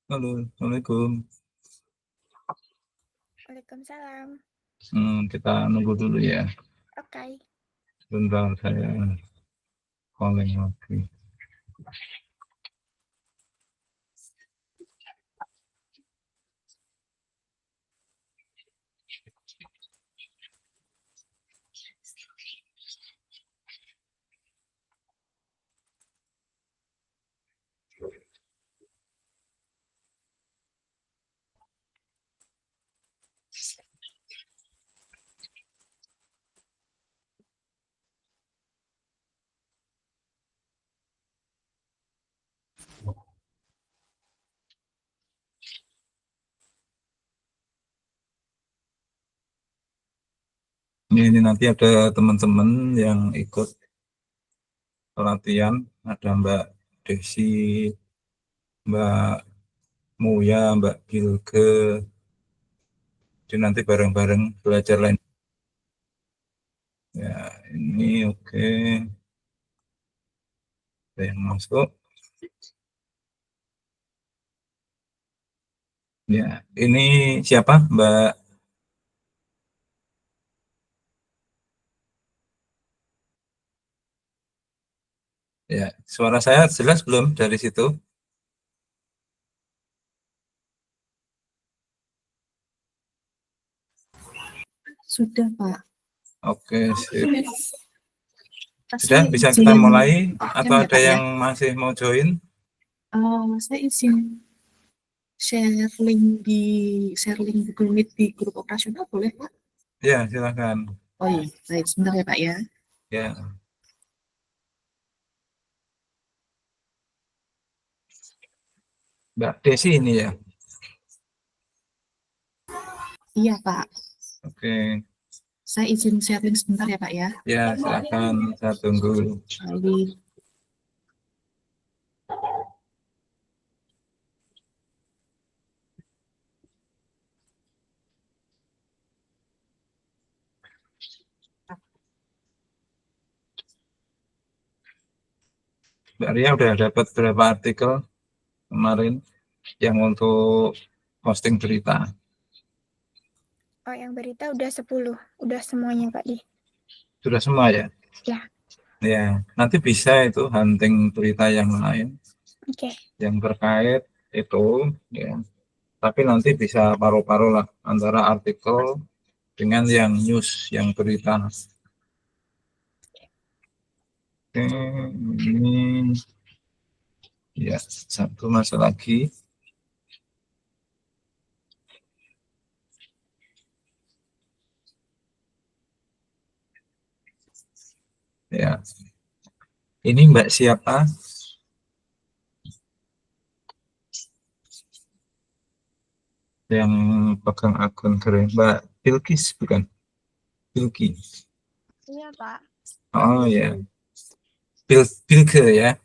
Halo, Assalamualaikum. Waalaikumsalam. Kita nunggu dulu ya. Oke. Bentar saya calling lagi. Ini nanti ada teman-teman yang ikut pelatihan, ada Mbak Desi, Mbak Muya, Mbak Gilge. Jadi nanti bareng-bareng belajar lain. Ya, ini oke. Ada yang masuk. Ya, ini siapa, Mbak? Ya, suara saya jelas belum dari situ? Sudah, Pak. Oke, sip. Saya Sudah bisa izin kita mulai atau ya, ada Pak, yang masih mau join? saya izin share link Google Meet di grup operasional boleh, Pak? Ya, silakan. Oh iya, baik, sebentar ya, Pak ya. Ya. Mbak Desi ini ya. Iya, Pak. Oke. Saya izin share link sebentar ya, Pak ya. Ya, silakan. Saya tunggu. Baik. Mbak Ria udah dapat berapa artikel kemarin yang untuk posting berita? Oh, yang berita udah 10. Udah semuanya, Pak Di. Sudah semua ya? Ya. Ya, nanti bisa itu hunting berita yang lain. Oke. Yang terkait itu, ya. Tapi nanti bisa paruh-paruh lah antara artikel dengan yang news, yang berita. Oke, ini ya satu masa lagi. Ya, ini Mbak siapa? Yang pegang akun keren, Mbak Bilkis bukan? Bilkis. Iya, Pak. Oh ya, Bilge ya.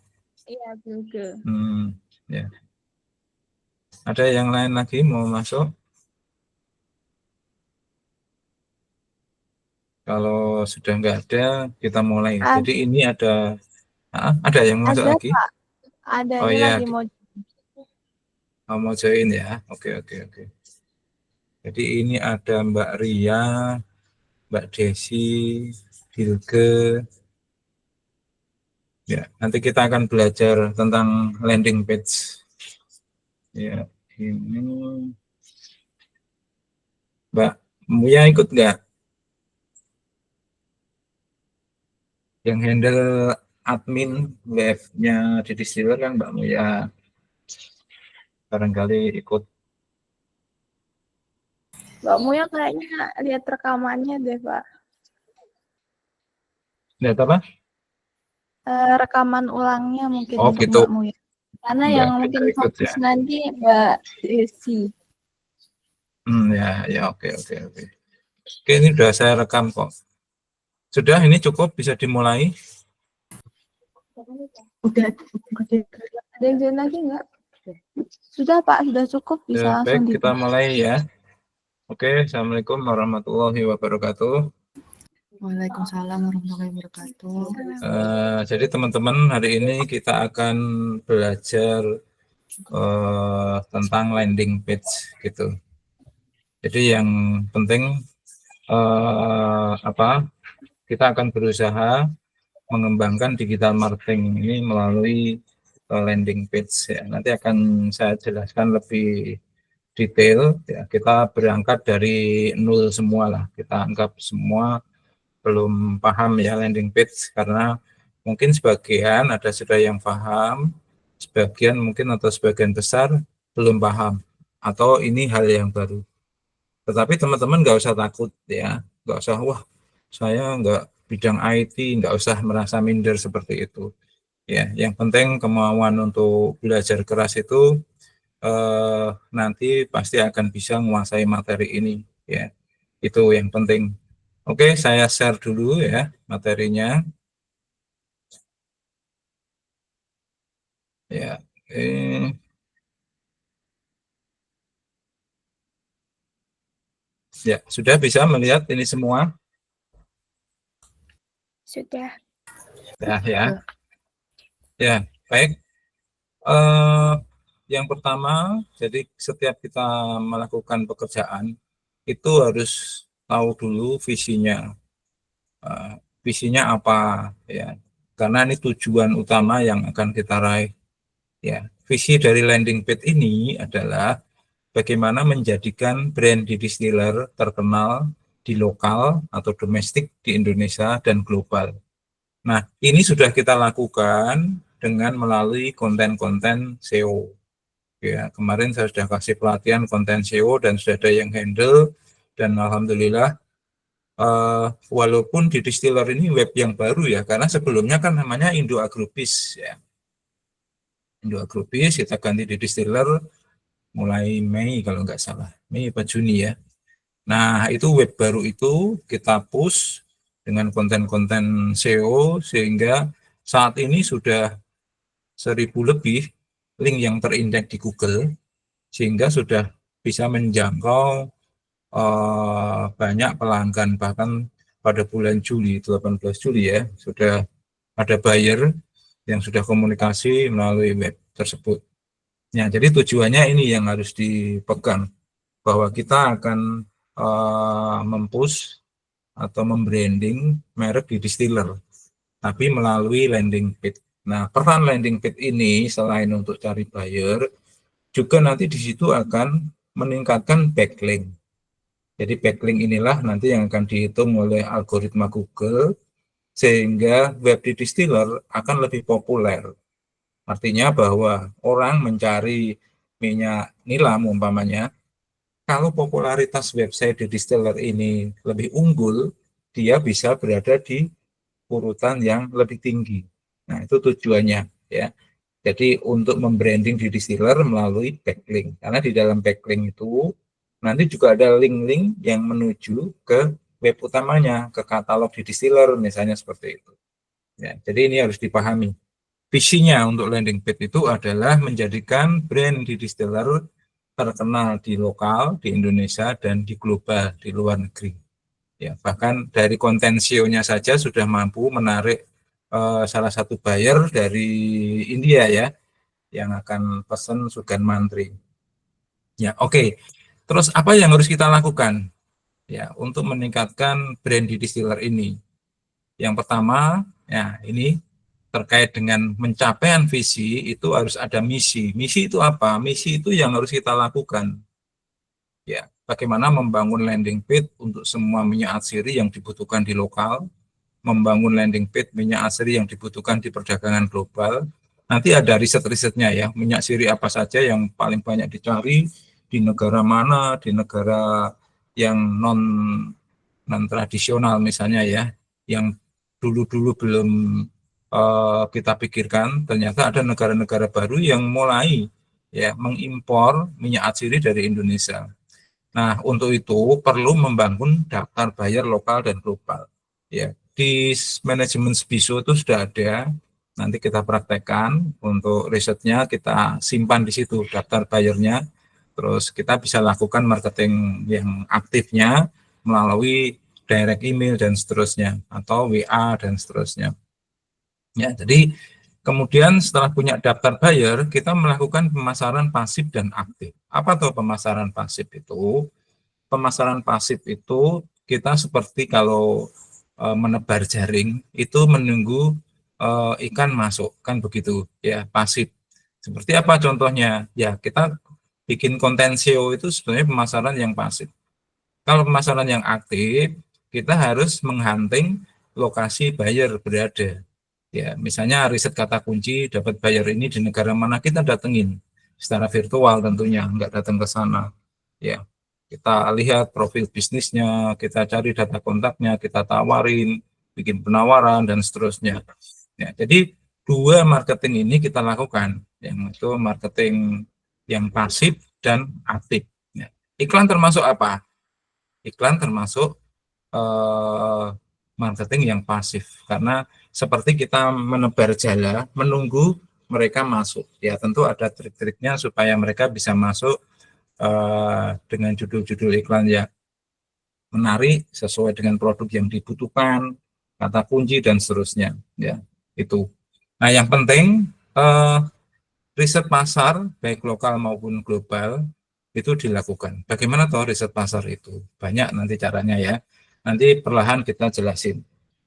Iya, Bilge. Ya. Ada yang lain lagi mau masuk? Kalau sudah nggak ada, kita mulai. Jadi ini ada yang masuk ada, lagi? Pak. Ada Oh ini ya, lagi mau join ya. Oke. Jadi ini ada Mbak Ria, Mbak Desi, Bilge. Ya, nanti kita akan belajar tentang landing page. Ya, ini Mbak Muya ikut nggak? Yang handle admin webnya di Distiller kan Mbak Muya. Barangkali ikut. Mbak Muya kayaknya lihat rekamannya deh, Pak. Lihat apa? Rekaman ulangnya mungkin Oh, untuk gitu. Mbak Muya. Karena Mbak, yang mungkin ikut fokus ya. nanti Mbak Desi. Ya, oke. Oke, ini sudah saya rekam kok. Sudah, ini cukup, bisa dimulai. Udah. Ada yang join lagi nggak? Sudah, Pak, sudah cukup, bisa Ya, langsung baik, kita mulai ya. Oke, Assalamualaikum warahmatullahi wabarakatuh. Waalaikumsalam warahmatullahi wabarakatuh. Jadi teman-teman, hari ini kita akan belajar tentang landing page gitu. Jadi yang penting kita akan berusaha mengembangkan digital marketing ini melalui landing page ya. Nanti akan saya jelaskan lebih detail ya. Kita berangkat dari nol semua lah. Kita anggap semua belum paham ya landing page karena mungkin sebagian ada sudah yang paham, sebagian mungkin atau sebagian besar belum paham atau ini hal yang baru. Tetapi teman-teman nggak usah takut ya, nggak usah wah saya nggak bidang IT, nggak usah merasa minder seperti itu. Ya, yang penting kemauan untuk belajar keras itu nanti pasti akan bisa menguasai materi ini. Ya, itu yang penting. Oke, saya share dulu ya materinya. Ya, ya sudah bisa melihat ini semua. Sudah. Ya. Ya, baik. Yang pertama, jadi setiap kita melakukan pekerjaan itu harus tahu dulu visinya. Visinya apa ya? Karena ini tujuan utama yang akan kita raih. Ya, visi dari landing page ini adalah bagaimana menjadikan brand di distiller terkenal di lokal atau domestik di Indonesia dan global. Nah, ini sudah kita lakukan dengan melalui konten-konten SEO. Ya, kemarin saya sudah kasih pelatihan konten SEO dan sudah ada yang handle dan alhamdulillah walaupun di distiller ini web yang baru ya, karena sebelumnya kan namanya Indo Agrobis ya. Indo Agrobis kita ganti di distiller mulai Mei kalau nggak salah, Mei atau Juni ya. Nah, itu web baru itu kita push dengan konten-konten SEO sehingga saat ini sudah 1.000 lebih link yang terindeks di Google sehingga sudah bisa menjangkau banyak pelanggan bahkan pada bulan Juli 18 Juli ya sudah ada buyer yang sudah komunikasi melalui web tersebut. Ya, jadi tujuannya ini yang harus dipegang bahwa kita akan mempush atau membranding merek di distiller, tapi melalui landing page. Nah, peran landing page ini selain untuk cari buyer, juga nanti di situ akan meningkatkan backlink. Jadi backlink inilah nanti yang akan dihitung oleh algoritma Google, sehingga web di distiller akan lebih populer. Artinya bahwa orang mencari minyak nilam umpamanya, kalau popularitas website di distiller ini lebih unggul, dia bisa berada di urutan yang lebih tinggi. Nah, itu tujuannya ya. Jadi untuk membranding di distiller melalui backlink. Karena di dalam backlink itu nanti juga ada link-link yang menuju ke web utamanya, ke katalog di distiller misalnya seperti itu. Ya, jadi ini harus dipahami. Visinya untuk landing page itu adalah menjadikan brand di distiller terkenal di lokal, di Indonesia, dan di global, di luar negeri. Ya, bahkan dari konten SEO-nya saja sudah mampu menarik salah satu buyer dari India ya, yang akan pesan Sugan Mantri. Ya, oke. Terus apa yang harus kita lakukan ya untuk meningkatkan brand di distiller ini? Yang pertama, ya ini terkait dengan pencapaian visi itu harus ada misi. Misi itu apa? Misi itu yang harus kita lakukan. Ya, bagaimana membangun landing page untuk semua minyak atsiri yang dibutuhkan di lokal, membangun landing page minyak atsiri yang dibutuhkan di perdagangan global. Nanti ada riset-risetnya ya, minyak siri apa saja yang paling banyak dicari di negara mana, di negara yang non tradisional misalnya ya, yang dulu-dulu belum kita pikirkan, ternyata ada negara-negara baru yang mulai ya mengimpor minyak atsiri dari Indonesia. Nah, untuk itu perlu membangun daftar buyer lokal dan global. Ya, di manajemen SBISO itu sudah ada. Nanti kita praktekkan untuk risetnya, kita simpan di situ daftar buyernya. Terus kita bisa lakukan marketing yang aktifnya melalui direct email dan seterusnya atau WA dan seterusnya. Ya, jadi Kemudian setelah punya daftar buyer, kita melakukan pemasaran pasif dan aktif. Apa tuh pemasaran pasif itu? Pemasaran pasif itu kita seperti kalau menebar jaring itu menunggu ikan masuk, kan begitu ya, pasif. Seperti apa contohnya? Ya, kita bikin konten SEO itu sebenarnya pemasaran yang pasif. Kalau pemasaran yang aktif, kita harus menghunting lokasi buyer berada. Ya, misalnya riset kata kunci dapat buyer ini di negara mana, kita datengin secara virtual tentunya, nggak datang ke sana. Ya, kita lihat profil bisnisnya, kita cari data kontaknya, kita tawarin, bikin penawaran dan seterusnya. Ya, jadi dua marketing ini kita lakukan, yang itu marketing yang pasif dan aktif. Ya. Iklan termasuk apa? Iklan termasuk marketing yang pasif, karena seperti kita menebar jala menunggu mereka masuk. Ya, tentu ada trik-triknya supaya mereka bisa masuk dengan judul-judul iklan yang menarik sesuai dengan produk yang dibutuhkan, kata kunci dan seterusnya. Ya, itu. Nah, yang penting riset pasar baik lokal maupun global itu dilakukan. Bagaimana toh riset pasar itu? Banyak nanti caranya ya. Nanti perlahan kita jelasin.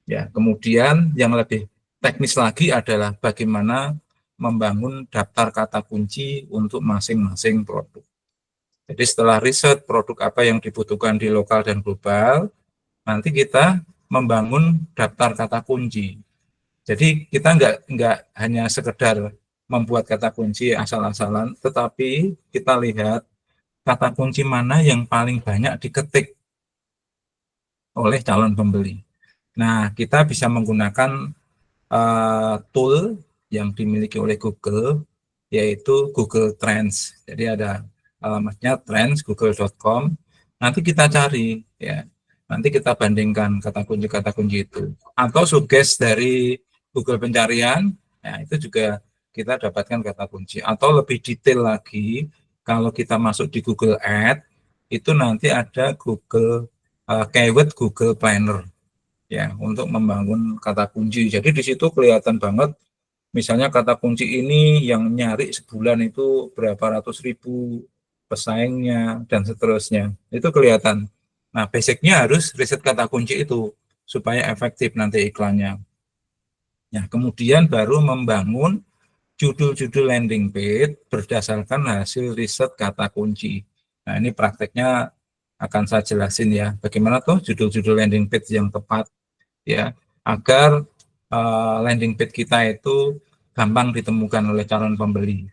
Ya, kemudian yang lebih teknis lagi adalah bagaimana membangun daftar kata kunci untuk masing-masing produk. Jadi setelah riset produk apa yang dibutuhkan di lokal dan global, nanti kita membangun daftar kata kunci. Jadi kita nggak hanya sekedar membuat kata kunci asal-asalan, tetapi kita lihat kata kunci mana yang paling banyak diketik oleh calon pembeli. Nah, kita bisa menggunakan tool yang dimiliki oleh Google, yaitu Google Trends. Jadi ada alamatnya trends.google.com. Nanti kita cari, ya. Nanti kita bandingkan kata kunci itu. Atau suggest dari Google pencarian, ya itu juga kita dapatkan kata kunci. Atau lebih detail lagi, kalau kita masuk di Google Ads, itu nanti ada Google keyword Google Planner, ya, untuk membangun kata kunci. Jadi di situ kelihatan banget, misalnya kata kunci ini yang nyari sebulan itu berapa ratus ribu pesaingnya dan seterusnya. Itu kelihatan. Nah, basicnya harus riset kata kunci itu supaya efektif nanti iklannya. Nah, kemudian baru membangun judul-judul landing page berdasarkan hasil riset kata kunci. Nah, ini prakteknya akan saya jelasin ya, bagaimana tuh judul-judul landing page yang tepat, ya, agar landing page kita itu gampang ditemukan oleh calon pembeli.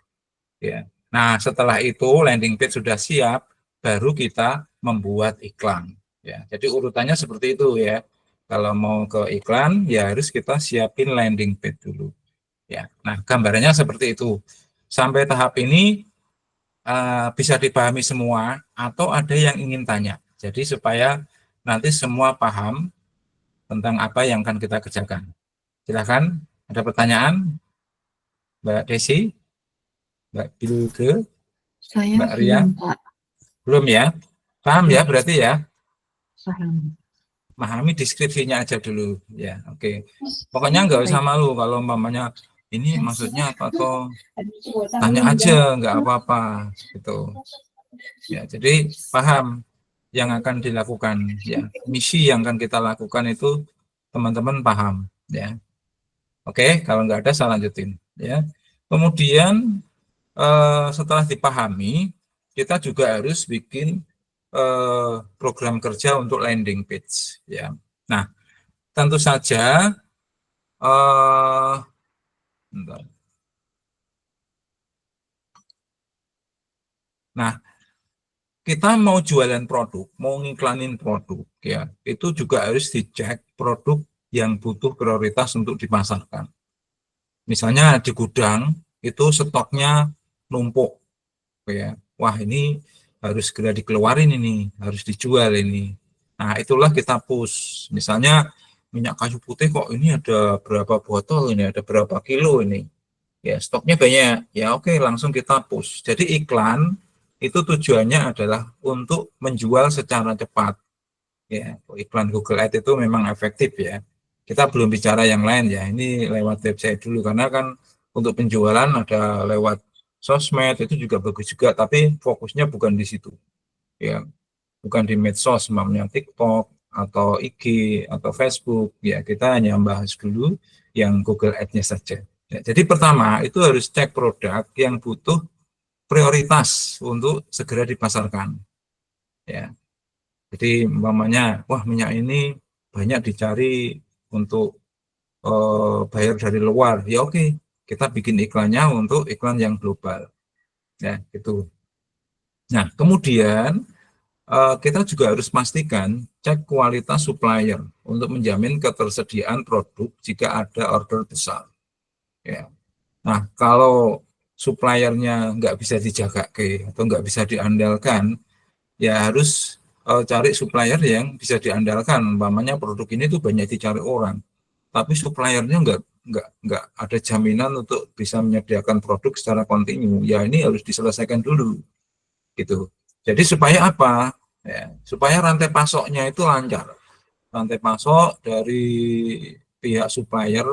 Ya. Nah, setelah itu landing page sudah siap, baru kita membuat iklan. Ya, jadi urutannya seperti itu ya. Kalau mau ke iklan, ya harus kita siapin landing page dulu. Ya, nah gambarannya seperti itu. Sampai tahap ini bisa dipahami semua atau ada yang ingin tanya. Jadi supaya nanti semua paham tentang apa yang akan kita kerjakan. Silakan, ada pertanyaan, Mbak Desi, Mbak Bilge, Saya Mbak Ria? belum, Pak. Belum ya? Paham ya berarti ya? Paham. Memahami deskripsinya aja dulu ya. Oke. Pokoknya nggak usah malu kalau umpamanya ini maksudnya apa toh, tanya aja nggak apa-apa gitu. Ya, jadi paham yang akan dilakukan ya. Misi yang akan kita lakukan itu teman-teman paham ya. Oke, kalau nggak ada saya lanjutin ya. Kemudian setelah dipahami, kita juga harus bikin program kerja untuk landing page ya. Nah, tentu saja bentar. Nah, kita mau jualan produk, mau ngiklanin produk ya, itu juga harus dicek produk yang butuh prioritas untuk dipasarkan. Misalnya di gudang itu stoknya numpuk ya. Wah, ini harus segera dikeluarin, ini harus dijual ini. Nah, itulah kita push. Misalnya minyak kayu putih kok ini ada berapa botol ini, ada berapa kilo ini. Ya, stoknya banyak. Ya, oke, langsung kita push. Jadi iklan itu tujuannya adalah untuk menjual secara cepat. Ya, iklan Google Ads itu memang efektif ya. Kita belum bicara yang lain ya. Ini lewat website dulu karena kan untuk penjualan ada lewat sosmed, itu juga bagus juga, tapi fokusnya bukan di situ, ya, bukan di medsos, namanya TikTok atau IG atau Facebook, ya kita hanya bahas dulu yang Google Ads-nya saja. Ya, jadi pertama itu harus cek produk yang butuh prioritas untuk segera dipasarkan, ya. Jadi umpamanya, wah minyak ini banyak dicari untuk bayar dari luar, ya oke, kita bikin iklannya untuk iklan yang global, ya gitu. Nah kemudian kita juga harus pastikan cek kualitas supplier untuk menjamin ketersediaan produk jika ada order besar, ya. Nah kalau suppliernya nggak bisa dijaga atau nggak bisa diandalkan, ya harus cari supplier yang bisa diandalkan. Umpamanya produk ini tuh banyak dicari orang, tapi suppliernya nggak ada jaminan untuk bisa menyediakan produk secara kontinu. Ya ini harus diselesaikan dulu, gitu. Jadi supaya apa? Ya, supaya rantai pasoknya itu lancar. Rantai pasok dari pihak supplier,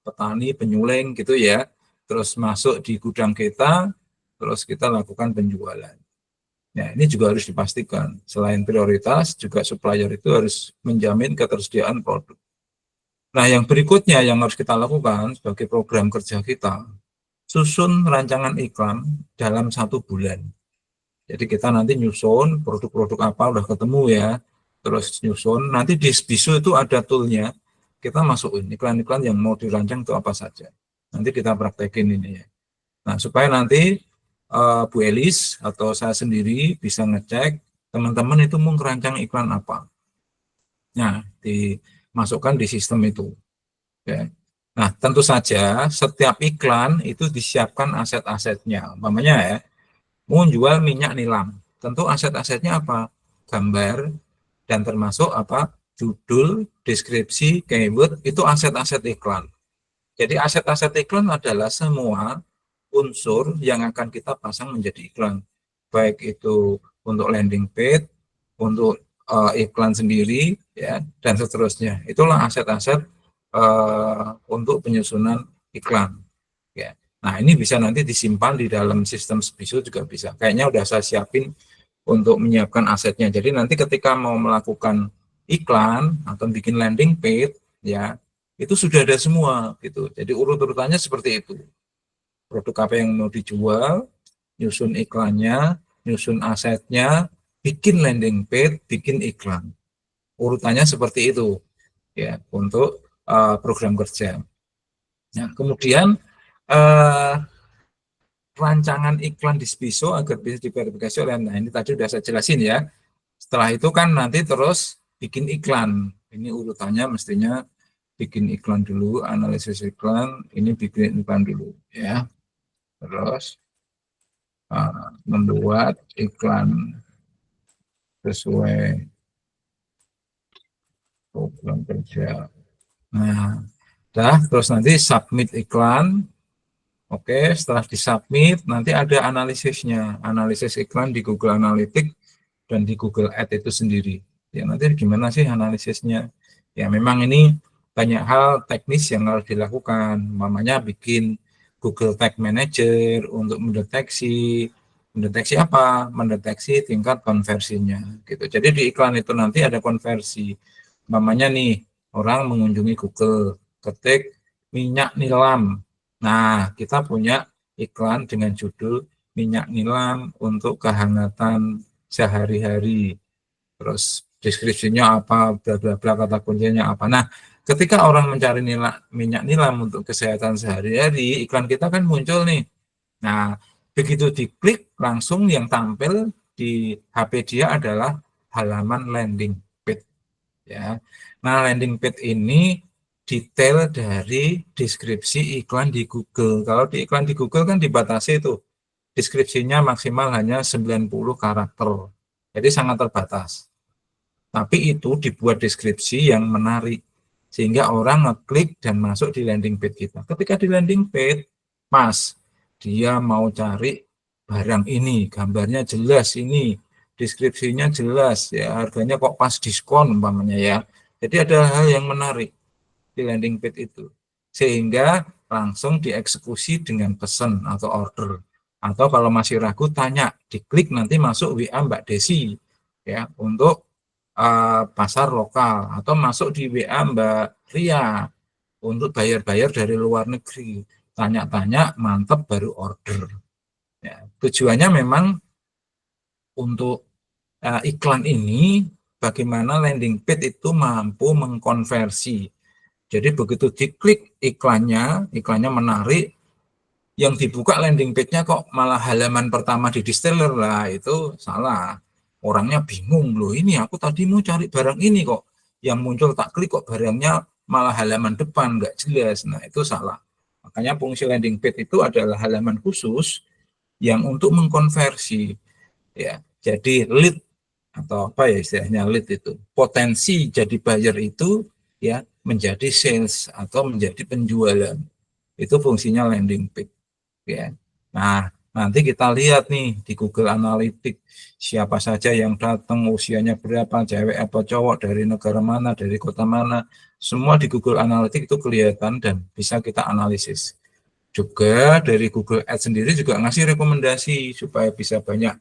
petani, penyuling, gitu ya. Terus masuk di gudang kita, terus kita lakukan penjualan. Nah, ini juga harus dipastikan. Selain prioritas, juga supplier itu harus menjamin ketersediaan produk. Nah, yang berikutnya yang harus kita lakukan sebagai program kerja kita, susun rancangan iklan dalam 1 bulan. Jadi kita nanti nyusun produk-produk apa, udah ketemu ya, terus nyusun, nanti di Sbiso itu ada toolnya, kita masukin iklan-iklan yang mau dirancang itu apa saja. Nanti kita praktekin ini ya. Nah, supaya nanti Bu Elis atau saya sendiri bisa ngecek teman-teman itu mau merancang iklan apa. Nah, dimasukkan di sistem itu. Ya. Nah, tentu saja setiap iklan itu disiapkan aset-asetnya. Umpamanya ya, mau jual minyak nilam. Tentu aset-asetnya apa? Gambar dan termasuk apa? Judul, deskripsi, keyword, itu aset-aset iklan. Jadi aset-aset iklan adalah semua unsur yang akan kita pasang menjadi iklan, baik itu untuk landing page, untuk iklan sendiri, ya, dan seterusnya. Itulah aset-aset untuk penyusunan iklan. Ya. Nah ini bisa nanti disimpan di dalam sistem Sbiso juga bisa. Kayaknya udah saya siapin untuk menyiapkan asetnya. Jadi nanti ketika mau melakukan iklan atau bikin landing page, ya itu sudah ada semua gitu. Jadi urut-urutannya seperti itu. Produk apa yang mau dijual, nyusun iklannya, nyusun asetnya, bikin landing page, bikin iklan. Urutannya seperti itu ya untuk program kerja. Nah, kemudian rancangan iklan di Sbiso agar bisa diverifikasi oleh, nah ini tadi sudah saya jelasin ya. Setelah itu kan nanti terus bikin iklan. Ini urutannya mestinya bikin iklan dulu, analisis iklan, ini bikin iklan dulu ya. Terus membuat iklan sesuai program kerja. Nah, terus nanti submit iklan. Oke, setelah disubmit nanti ada analisisnya, analisis iklan di Google Analytics dan di Google Ads itu sendiri. Ya nanti gimana sih analisisnya? Ya memang ini banyak hal teknis yang harus dilakukan, namanya bikin Google Tag Manager untuk mendeteksi apa? Mendeteksi tingkat konversinya gitu. Jadi di iklan itu nanti ada konversi. Namanya nih orang mengunjungi Google, ketik minyak nilam. Nah, kita punya iklan dengan judul minyak nilam untuk kehangatan sehari-hari. Terus deskripsinya apa, bla bla bla, kata kuncinya apa. Nah, ketika orang mencari minyak nilam untuk kesehatan sehari-hari, iklan kita kan muncul nih. Nah, begitu diklik, langsung yang tampil di HP dia adalah halaman landing page. Ya. Nah, landing page ini detail dari deskripsi iklan di Google. Kalau di iklan di Google kan dibatasi itu. Deskripsinya maksimal hanya 90 karakter. Jadi sangat terbatas. Tapi itu dibuat deskripsi yang menarik. Sehingga orang ngeklik dan masuk di landing page kita. Ketika di landing page, Mas, dia mau cari barang ini, gambarnya jelas ini, deskripsinya jelas, ya harganya kok pas diskon umpamanya ya. Jadi ada hal yang menarik di landing page itu. Sehingga langsung dieksekusi dengan pesan atau order. Atau kalau masih ragu, tanya, diklik nanti masuk WA Mbak Desi ya untuk pasar lokal, atau masuk di WA Mbak Ria untuk bayar-bayar dari luar negeri. Tanya-tanya, mantap baru order. Ya, tujuannya memang untuk iklan ini bagaimana landing page itu mampu mengkonversi. Jadi begitu diklik iklannya menarik, yang dibuka landing page-nya kok malah halaman pertama di distiller lah, itu salah. Orangnya bingung, loh ini aku tadi mau cari barang ini kok, yang muncul tak klik kok barangnya malah halaman depan, nggak jelas. Nah itu salah. Makanya fungsi landing page itu adalah halaman khusus yang untuk mengkonversi, ya. Jadi lead atau apa ya istilahnya lead itu, potensi jadi buyer itu ya menjadi sales atau menjadi penjualan. Itu fungsinya landing page. Ya. Nah, nanti kita lihat nih di Google Analytics siapa saja yang datang, usianya berapa, cewek apa cowok, dari negara mana, dari kota mana, semua di Google Analytics itu kelihatan dan bisa kita analisis. Juga dari Google Ads sendiri juga ngasih rekomendasi supaya bisa banyak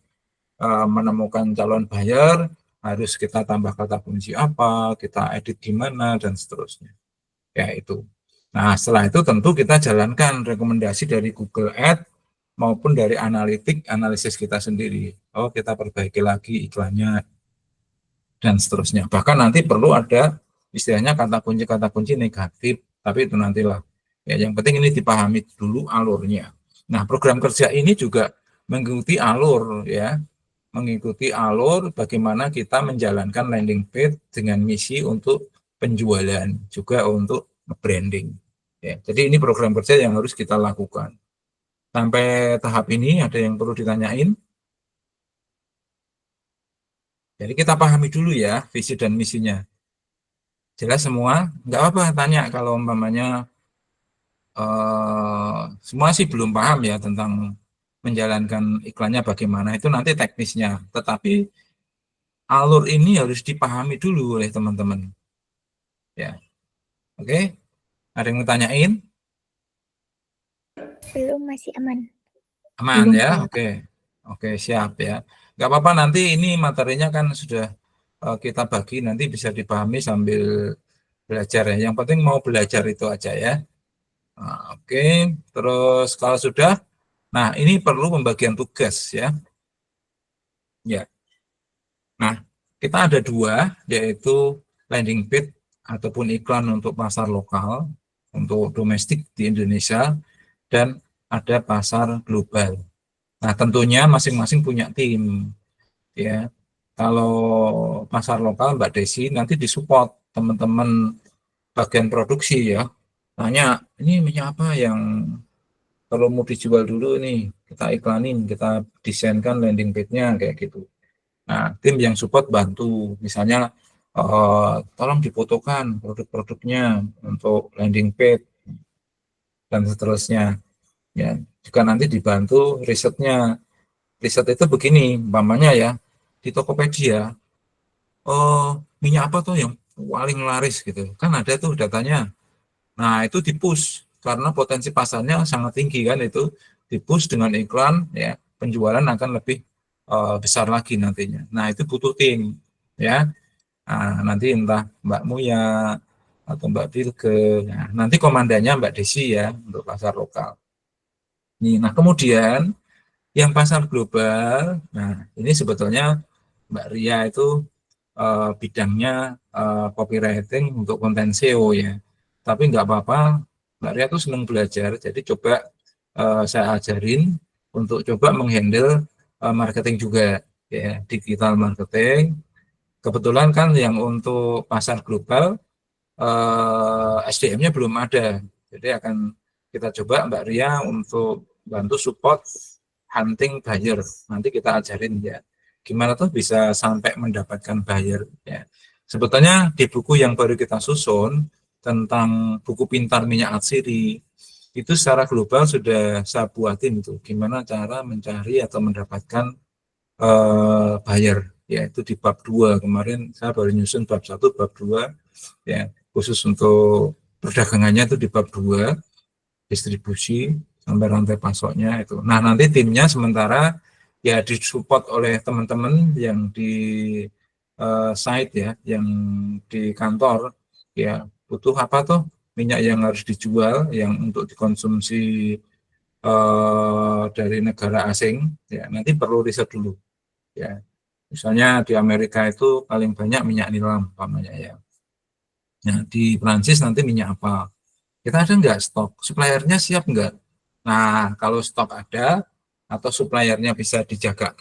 menemukan calon buyer, harus kita tambah kata kunci apa, kita edit gimana, dan seterusnya. Ya itu. Nah, setelah itu tentu kita jalankan rekomendasi dari Google Ads maupun dari analisis kita sendiri. Oh, kita perbaiki lagi iklannya dan seterusnya. Bahkan nanti perlu ada istilahnya kata kunci negatif, tapi itu nantilah. Ya, yang penting ini dipahami dulu alurnya. Nah, program kerja ini juga mengikuti alur ya. Mengikuti alur bagaimana kita menjalankan landing page dengan misi untuk penjualan, juga untuk branding. Ya, jadi ini program kerja yang harus kita lakukan. Sampai tahap ini ada yang perlu ditanyain? Jadi kita pahami dulu ya visi dan misinya. Jelas semua? Nggak apa-apa tanya kalau umpamanya semua sih belum paham ya tentang menjalankan iklannya bagaimana, itu nanti teknisnya. Tetapi alur ini harus dipahami dulu oleh teman-teman. Ya, oke. Ada yang mau tanyain? Belum, masih aman. Aman Belum, ya, Pak. oke, siap ya. Nggak apa-apa, nanti ini materinya kan sudah kita bagi, nanti bisa dipahami sambil belajar ya. Yang penting mau belajar itu aja ya. Nah, oke, terus kalau sudah, nah ini perlu pembagian tugas ya. Ya. Nah, kita ada dua, yaitu landing page ataupun iklan untuk pasar lokal, untuk domestik di Indonesia, dan ada pasar global. Nah, tentunya masing-masing punya tim. Ya, kalau pasar lokal Mbak Desi nanti disupport teman-teman bagian produksi ya. Tanya, ini minyak apa yang kalau mau dijual dulu nih, kita iklanin, kita desainkan landing page-nya kayak gitu. Nah, tim yang support bantu, misalnya tolong difotokan produk-produknya untuk landing page dan seterusnya. Ya, juga nanti dibantu risetnya. Riset itu begini, umpamanya ya, di Tokopedia, minyak apa tuh yang paling laris gitu. Kan ada tuh datanya. Nah, itu di-push karena potensi pasarnya sangat tinggi kan, itu di-push dengan iklan ya, penjualan akan lebih besar lagi nantinya. Nah, itu butuh tim ya. Nah, nanti entah Mbak Muya atau Mbak Bilge. Nah, nanti komandannya Mbak Desi ya untuk pasar lokal. Nah, kemudian yang pasar global, nah ini sebetulnya Mbak Ria itu bidangnya copywriting untuk konten SEO ya. Tapi nggak apa-apa, Mbak Ria tuh senang belajar, jadi coba saya ajarin untuk coba menghandle marketing juga ya, digital marketing. Kebetulan kan yang untuk pasar global SDM-nya belum ada, jadi akan kita coba Mbak Ria untuk bantu support hunting buyer. Nanti kita ajarin ya gimana tuh bisa sampai mendapatkan buyer ya. Sebetulnya di buku yang baru kita susun tentang buku pintar minyak atsiri itu secara global sudah saya buatin itu gimana cara mencari atau mendapatkan buyer, yaitu di bab 2. Kemarin saya baru nyusun bab 1, bab 2 ya, khusus untuk perdagangannya itu di bab 2. distribusi sampai rantai pasoknya itu. Nah, nanti timnya sementara ya disupport oleh teman-teman yang di site ya, yang di kantor ya, butuh apa tuh minyak yang harus dijual yang untuk dikonsumsi dari negara asing ya, nanti perlu riset dulu ya. Misalnya di Amerika itu paling banyak minyak nilam umpamanya ya. Nah, di Prancis nanti minyak apa? Kita ada nggak stok? Suppliernya siap nggak? Nah, kalau stok ada atau suppliernya bisa dijaga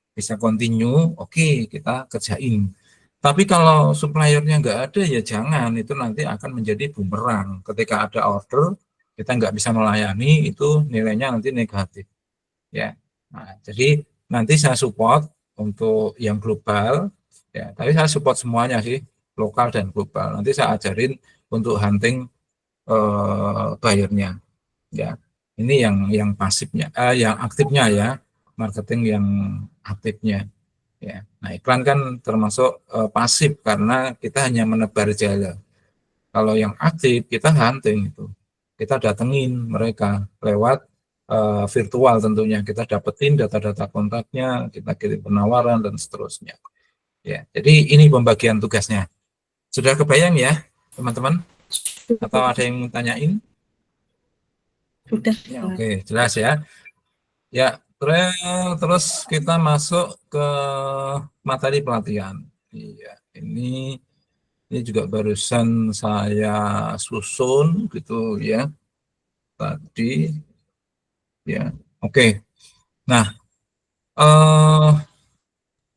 bisa continue, oke, kita kerjain. Tapi kalau suppliernya nggak ada ya jangan, itu nanti akan menjadi bumerang. Ketika ada order, kita nggak bisa melayani, itu nilainya nanti negatif. Ya, nah, jadi nanti saya support untuk yang global, ya, tapi saya support semuanya sih, lokal dan global. Nanti saya ajarin untuk hunting bayarnya, ya. Ini yang pasifnya, yang aktifnya ya, marketing yang aktifnya, ya. Nah, iklan kan termasuk pasif karena kita hanya menebar jala. Kalau yang aktif kita hunting itu, kita datengin mereka lewat virtual tentunya, kita dapetin data-data kontaknya, kita kirim penawaran dan seterusnya. Ya, jadi ini pembagian tugasnya. Sudah kebayang ya, teman-teman? Atau ada yang mau tanyain? Sudah. Ya, oke, jelas ya. Ya, terus kita masuk ke materi pelatihan. Iya, ini juga barusan saya susun gitu ya tadi. Ya, oke. Nah,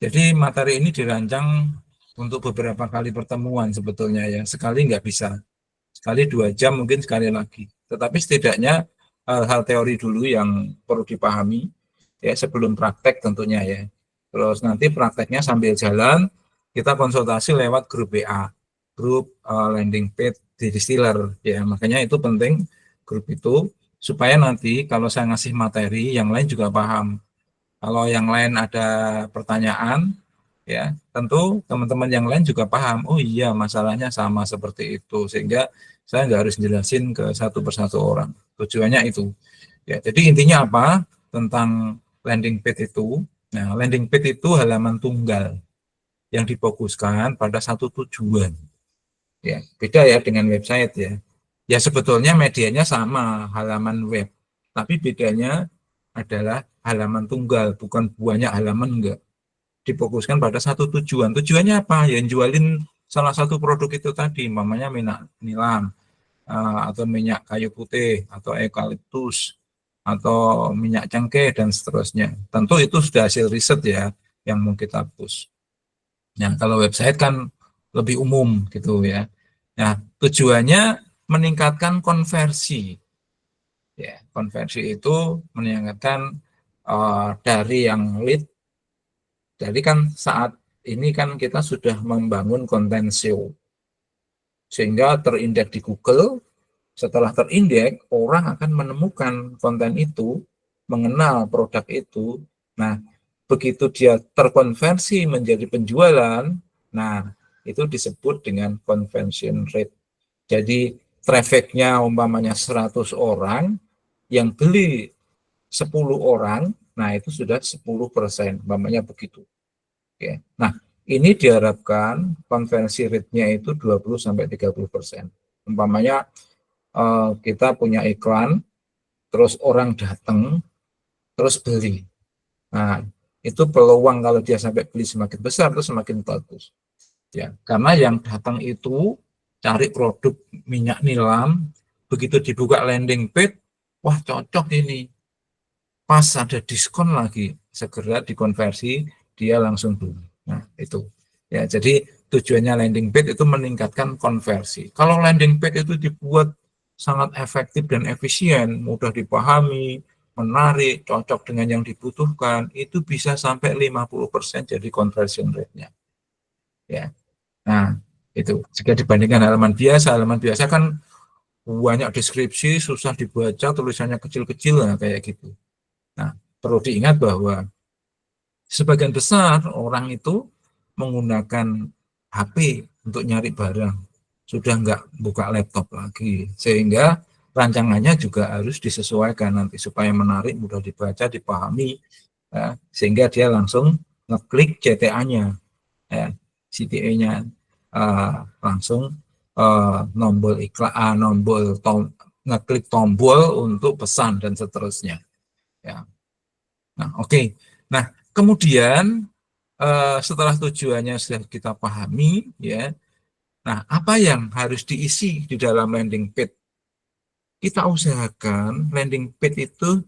jadi materi ini dirancang untuk beberapa kali pertemuan sebetulnya ya. Sekali nggak bisa. Sekali 2 jam mungkin sekali lagi. Tetapi setidaknya hal teori dulu yang perlu dipahami ya sebelum praktek tentunya ya. Terus nanti prakteknya sambil jalan kita konsultasi lewat grup WA, grup landing page di distiller ya. Makanya itu penting grup itu supaya nanti kalau saya ngasih materi yang lain juga paham. Kalau yang lain ada pertanyaan ya, tentu teman-teman yang lain juga paham. Oh iya, masalahnya sama seperti itu, sehingga saya nggak harus jelasin ke satu persatu orang. Tujuannya itu. Ya, jadi intinya apa tentang landing page itu? Nah, landing page itu halaman tunggal yang difokuskan pada satu tujuan. Ya, beda ya dengan website ya. Ya sebetulnya medianya sama, halaman web, tapi bedanya adalah halaman tunggal, bukan banyak halaman enggak. Difokuskan pada satu tujuan. Tujuannya apa? Ya jualin salah satu produk itu tadi, namanya minyak nilam, atau minyak kayu putih, atau eukaliptus, atau minyak cengkeh, dan seterusnya. Tentu itu sudah hasil riset ya, yang mau kita push. Nah, kalau website kan lebih umum gitu ya. Nah, tujuannya meningkatkan konversi. Ya, konversi itu meningkatkan dari yang lead. Jadi kan saat ini kan kita sudah membangun konten SEO sehingga terindeks di Google. Setelah terindeks, orang akan menemukan konten itu, mengenal produk itu. Nah, begitu dia terkonversi menjadi penjualan, nah itu disebut dengan conversion rate. Jadi trafficnya umpamanya 100 orang, yang beli 10 orang, nah itu sudah 10%, umpamanya begitu. Oke. Nah, ini diharapkan konversi rate-nya itu 20-30%. Umpamanya kita punya iklan, terus orang datang, terus beli. Nah, itu peluang kalau dia sampai beli semakin besar, itu semakin bagus. Ya, karena yang datang itu cari produk minyak nilam, begitu dibuka landing page, wah cocok ini, pas ada diskon lagi, segera dikonversi, dia langsung beli. Nah, itu. Ya, jadi tujuannya landing page itu meningkatkan konversi. Kalau landing page itu dibuat sangat efektif dan efisien, mudah dipahami, menarik, cocok dengan yang dibutuhkan, itu bisa sampai 50% jadi conversion rate-nya. Ya. Nah, itu. Jika dibandingkan halaman biasa kan banyak deskripsi, susah dibaca, tulisannya kecil-kecil, nah, kayak gitu. Nah, perlu diingat bahwa sebagian besar orang itu menggunakan HP untuk nyari barang, sudah nggak buka laptop lagi, sehingga rancangannya juga harus disesuaikan nanti supaya menarik, mudah dibaca, dipahami, ya, sehingga dia langsung ngeklik CTA-nya, ya, CTA-nya langsung tombol iklan, ngeklik tombol untuk pesan dan seterusnya. Ya. Nah, oke. Nah, kemudian setelah tujuannya sudah kita pahami, ya. Nah, apa yang harus diisi di dalam landing page? Kita usahakan landing page itu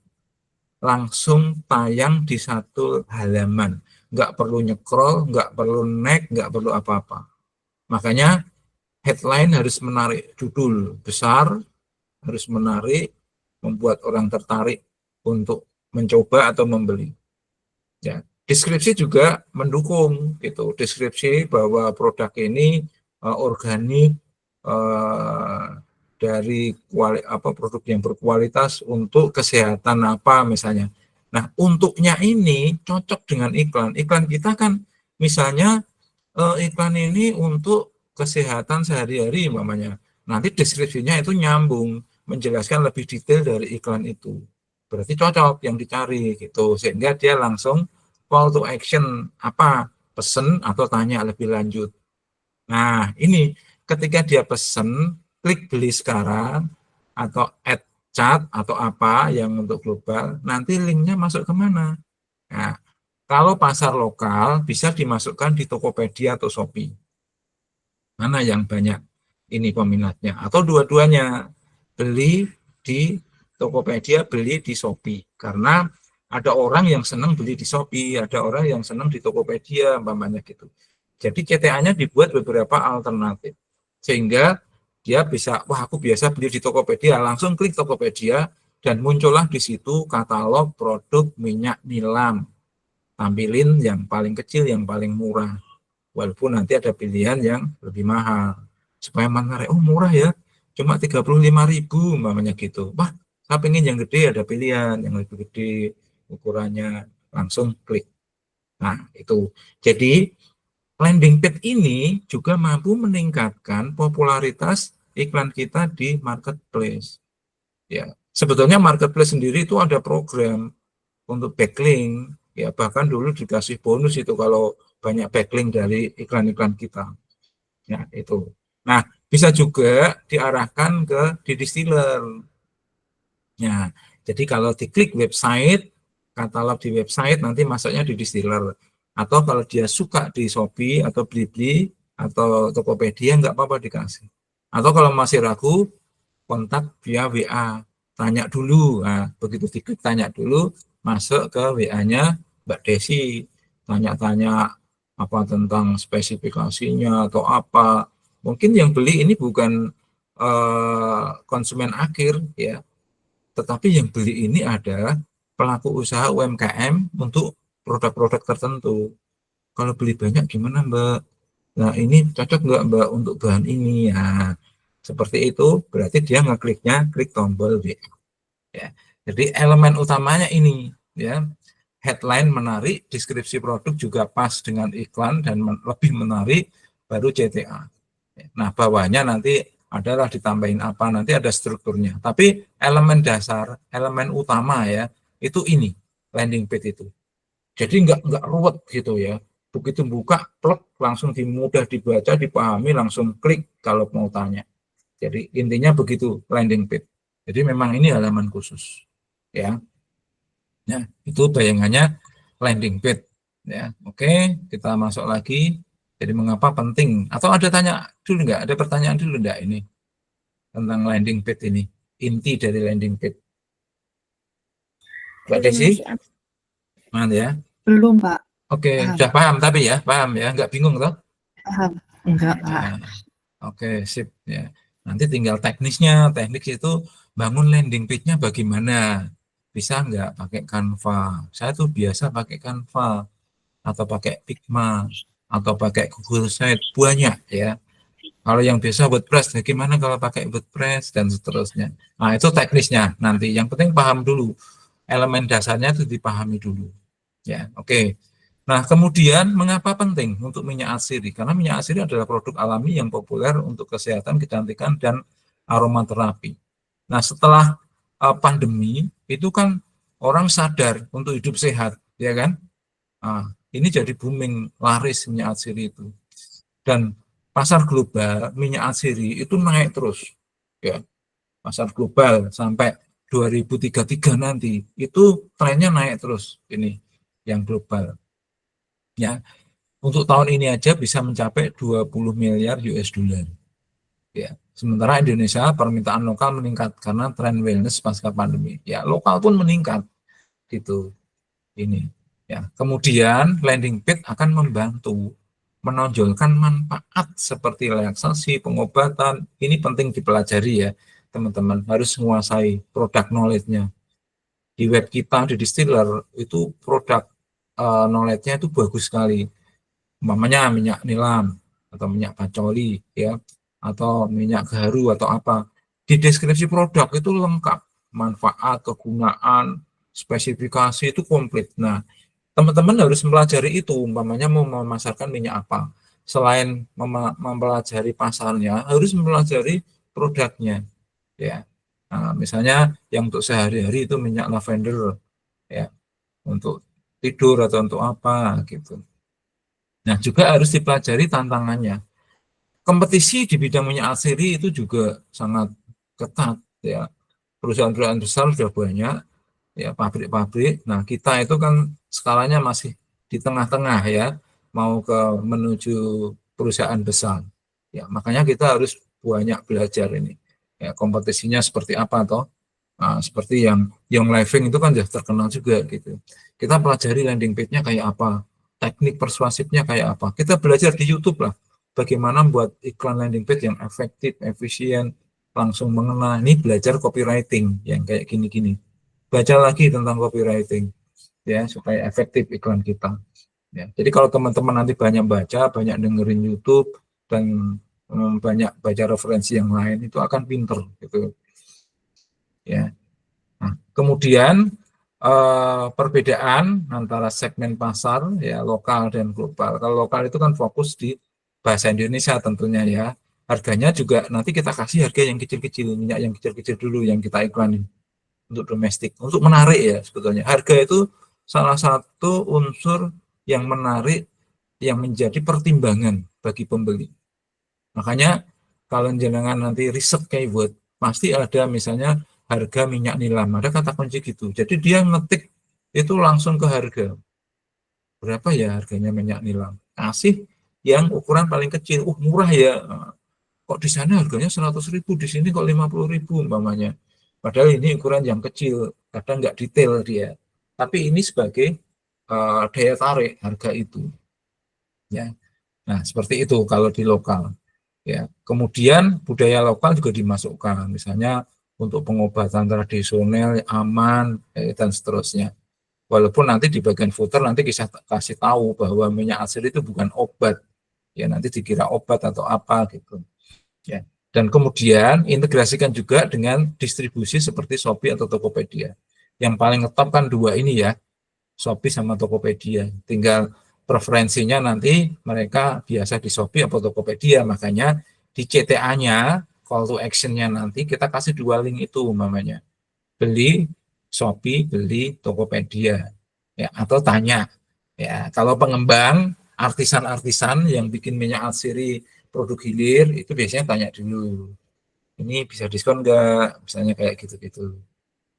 langsung tayang di satu halaman. Nggak perlu nyekrol, nggak perlu naik, nggak perlu apa-apa. Makanya headline harus menarik, judul besar, harus menarik, membuat orang tertarik untuk mencoba atau membeli. Ya. Deskripsi juga mendukung, gitu. Deskripsi bahwa produk ini organik, dari produk yang berkualitas untuk kesehatan apa misalnya. Nah, untuknya ini cocok dengan iklan. Iklan kita kan misalnya iklan ini untuk kesehatan sehari-hari umpamanya. Nanti deskripsinya itu nyambung, menjelaskan lebih detail dari iklan itu. Berarti cocok yang dicari gitu. Sehingga dia langsung call to action apa? Pesen atau tanya lebih lanjut. Nah, ini ketika dia pesen, klik beli sekarang, atau add chat, atau apa yang untuk global, nanti linknya masuk kemana? Nah, kalau pasar lokal bisa dimasukkan di Tokopedia atau Shopee. Mana yang banyak ini peminatnya? Atau dua-duanya, beli di Tokopedia, beli di Shopee. Karena ada orang yang senang beli di Shopee, ada orang yang senang di Tokopedia, umpamanya gitu. Jadi CTA-nya dibuat beberapa alternatif. Sehingga dia bisa, wah aku biasa beli di Tokopedia, langsung klik Tokopedia, dan muncullah di situ katalog produk minyak nilam. Tampilin yang paling kecil, yang paling murah. Walaupun nanti ada pilihan yang lebih mahal. Supaya menarik, oh murah ya, cuma 35.000 umpamanya gitu. Wah, saya pengen yang gede, ada pilihan yang lebih gede, ukurannya, langsung klik. Nah, itu. Jadi, landing page ini juga mampu meningkatkan popularitas iklan kita di marketplace. Ya, sebetulnya marketplace sendiri itu ada program untuk backlink. Ya, bahkan dulu dikasih bonus itu kalau banyak backlink dari iklan-iklan kita. Ya, itu. Nah, bisa juga diarahkan ke di distiller. Ya, jadi kalau diklik website, katalog di website nanti masuknya di distiller. Atau kalau dia suka di Shopee atau Blibli atau Tokopedia nggak apa-apa dikasih. Atau kalau masih ragu, kontak via WA, tanya dulu. Nah, begitu diklik tanya dulu, masuk ke WA-nya Mbak Desi, tanya-tanya apa tentang spesifikasinya atau apa. Mungkin yang beli ini bukan konsumen akhir ya, tetapi yang beli ini adalah pelaku usaha UMKM untuk produk-produk tertentu. Kalau beli banyak gimana Mbak? Nah ini cocok nggak Mbak untuk bahan ini? Nah, seperti itu berarti dia ngekliknya klik tombol WA. Ya. Jadi elemen utamanya ini ya, headline menarik, deskripsi produk juga pas dengan iklan dan lebih menarik, baru CTA. Nah bawahnya nanti adalah ditambahin apa, nanti ada strukturnya. Tapi elemen dasar, elemen utama ya, itu ini landing page itu. Jadi nggak ruwet gitu ya. Begitu buka, plek, langsung mudah dibaca, dipahami, langsung klik kalau mau tanya. Jadi intinya begitu landing page. Jadi memang ini halaman khusus, ya. Nah itu bayangannya landing page. Ya, oke, kita masuk lagi. Jadi mengapa penting? Atau ada tanya dulu nggak? Ada pertanyaan dulu nggak ini tentang landing page ini? Inti dari landing page. Mbak Desi? Mana ya? Belum, Pak. Oke, Paham. sudah paham tapi ya, paham ya, nggak bingung toh? Paham. Enggak, Pak. Nah, oke, sip ya. Nanti tinggal teknisnya, teknik itu bangun landing page-nya bagaimana? Bisa nggak pakai Canva? Saya tuh biasa pakai Canva atau pakai Figma atau pakai Google Site, banyak ya. Kalau yang biasa WordPress, bagaimana kalau pakai WordPress dan seterusnya. Nah, itu teknisnya nanti. Yang penting paham dulu. Elemen dasarnya itu dipahami dulu. Ya, oke. Nah, kemudian mengapa penting untuk minyak atsiri? Karena minyak atsiri adalah produk alami yang populer untuk kesehatan, kecantikan, dan aromaterapi. Nah, setelah pandemi itu kan orang sadar untuk hidup sehat, ya kan? Nah, ini jadi booming, laris minyak atsiri itu. Dan pasar global minyak atsiri itu naik terus, ya. Pasar global sampai 2033 nanti itu trennya naik terus ini yang global. Ya, untuk tahun ini aja bisa mencapai 20 miliar US dollar. Ya, sementara Indonesia permintaan lokal meningkat karena tren wellness pasca pandemi. Ya, lokal pun meningkat gitu. Ini. Ya, kemudian landing page akan membantu menonjolkan manfaat seperti relaksasi, pengobatan. Ini penting dipelajari ya, teman-teman. Harus menguasai produk knowledge-nya. Di web kita di distiller itu produk knowledge-nya itu bagus sekali. Umpamanya minyak nilam atau minyak pacoli ya, atau minyak gaharu atau apa. Di deskripsi produk itu lengkap, manfaat, kegunaan, spesifikasi itu komplit. Nah, teman-teman harus mempelajari itu, umpamanya mau memasarkan minyak apa. Selain mempelajari pasarnya, harus mempelajari produknya. Ya, nah, misalnya yang untuk sehari-hari itu minyak lavender, ya, untuk tidur atau untuk apa gitu. Nah, juga harus dipelajari tantangannya. Kompetisi di bidang minyak atsiri itu juga sangat ketat, ya. Perusahaan-perusahaan besar sudah banyak, ya, pabrik-pabrik. Nah, kita itu kan skalanya masih di tengah-tengah ya, mau ke menuju perusahaan besar. Ya, makanya kita harus banyak belajar ini. Ya, kompetisinya seperti apa toh? Nah, seperti yang Young Living itu kan sudah terkenal juga gitu. Kita pelajari landing page-nya kayak apa, teknik persuasifnya kayak apa. Kita belajar di YouTube lah, bagaimana buat iklan landing page yang efektif, efisien, langsung mengena. Ini belajar copywriting yang kayak gini-gini. Baca lagi tentang copywriting ya supaya efektif iklan kita. Ya. Jadi kalau teman-teman nanti banyak baca, banyak dengerin YouTube dan banyak baca referensi yang lain itu akan pinter gitu ya. Nah, kemudian perbedaan antara segmen pasar ya lokal dan global. Kalau lokal itu kan fokus di bahasa Indonesia tentunya ya. Harganya juga nanti kita kasih harga yang kecil-kecil, minyak yang kecil-kecil dulu yang kita iklanin untuk domestik, untuk menarik ya sebetulnya. Harga itu salah satu unsur yang menarik, yang menjadi pertimbangan bagi pembeli. Makanya kalau jenengan nanti riset keyword, pasti ada misalnya harga minyak nilam, ada kata kunci gitu. Jadi dia ngetik itu langsung ke harga. Berapa ya harganya minyak nilam? Kasih yang ukuran paling kecil. Murah ya. Kok di sana harganya 100.000, di sini kok 50.000 umpamanya. Padahal ini ukuran yang kecil, kadang nggak detail dia. Tapi ini sebagai daya tarik harga itu. Ya. Nah, seperti itu kalau di lokal. Ya. Kemudian budaya lokal juga dimasukkan, misalnya untuk pengobatan tradisional aman dan seterusnya. Walaupun nanti di bagian footer nanti kita kasih tahu bahwa minyak asli itu bukan obat. Ya, nanti dikira obat atau apa gitu. Ya. Dan kemudian integrasikan juga dengan distribusi seperti Shopee atau Tokopedia. Yang paling ngetop kan dua ini ya, Shopee sama Tokopedia. Tinggal preferensinya nanti mereka biasa di Shopee atau Tokopedia, makanya di CTA-nya, call to action-nya nanti kita kasih dua link itu umpamanya. Beli Shopee, beli Tokopedia. Ya, atau tanya. Ya, kalau pengembang, artisan-artisan yang bikin minyak atsiri produk hilir itu biasanya tanya dulu. Ini bisa diskon enggak? Misalnya kayak gitu-gitu.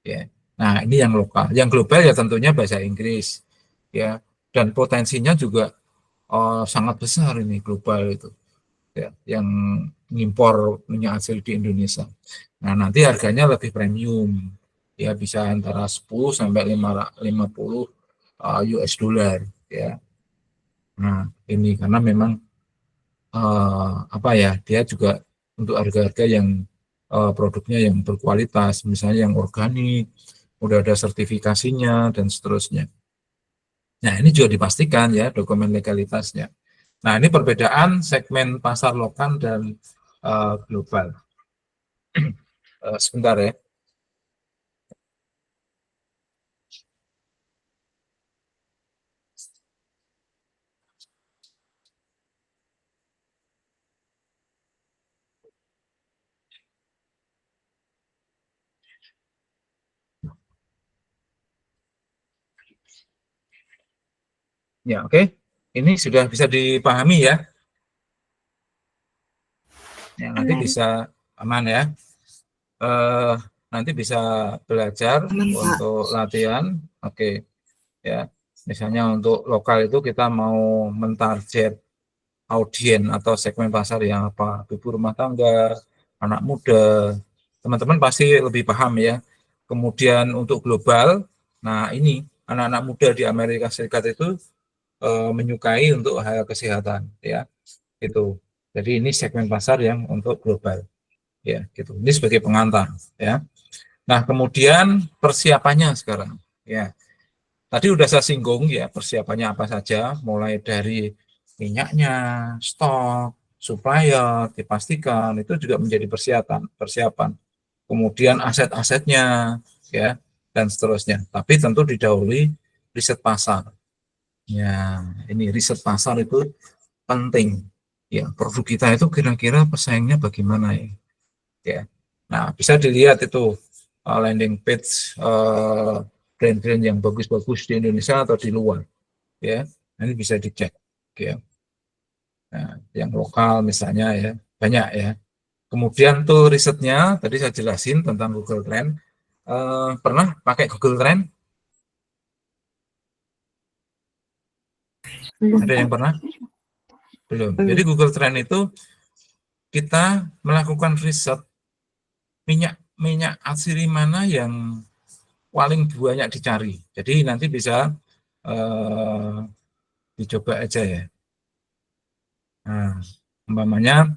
Ya. Nah, ini yang lokal. Yang global ya tentunya bahasa Inggris. Ya. Dan potensinya juga sangat besar ini global itu. Ya, yang ngimpor minyak hasil di Indonesia. Nah, nanti harganya lebih premium. Ya, bisa antara 10 sampai 50 US dollar ya. Nah, ini karena memang apa ya, dia juga untuk harga-harga yang produknya yang berkualitas, misalnya yang organik, udah ada sertifikasinya dan seterusnya. Nah, ini juga dipastikan ya dokumen legalitasnya. Nah, ini perbedaan segmen pasar lokal dan global. Sebentar ya. Ya, oke. Ini sudah bisa dipahami ya. Ya, nanti Aman. bisa aman ya. Nanti bisa belajar Aman, Pak. untuk latihan. Oke. Ya. Misalnya untuk lokal itu kita mau mentarget audien atau segmen pasar yang apa? Ibu rumah tangga, anak muda. Teman-teman pasti lebih paham ya. Kemudian untuk global, nah ini anak-anak muda di Amerika Serikat itu menyukai untuk hal kesehatan ya. Itu. Jadi ini segmen pasar yang untuk global. Ya, gitu. Ini sebagai pengantar ya. Nah, kemudian persiapannya sekarang ya. Tadi udah saya singgung ya, persiapannya apa saja, mulai dari minyaknya, stok, supplier, dipastikan itu juga menjadi persiapan. Kemudian aset-asetnya ya dan seterusnya. Tapi tentu didahului riset pasar. Ya, ini riset pasar itu penting. Ya, produk kita itu kira-kira pesaingnya bagaimana ya? Ya. Nah, bisa dilihat itu landing page brand-brand yang bagus-bagus di Indonesia atau di luar. Ya, ini bisa dicek. Ya. Nah, yang lokal misalnya ya, banyak ya. Kemudian tuh risetnya tadi saya jelasin tentang Google Trend. Pernah pakai Google Trend? Belum, Ada yang Pak. pernah? Belum. Belum. Jadi Google Trend itu kita melakukan riset minyak asiri mana yang paling banyak dicari. Jadi nanti bisa dicoba aja ya. Nah, umpamanya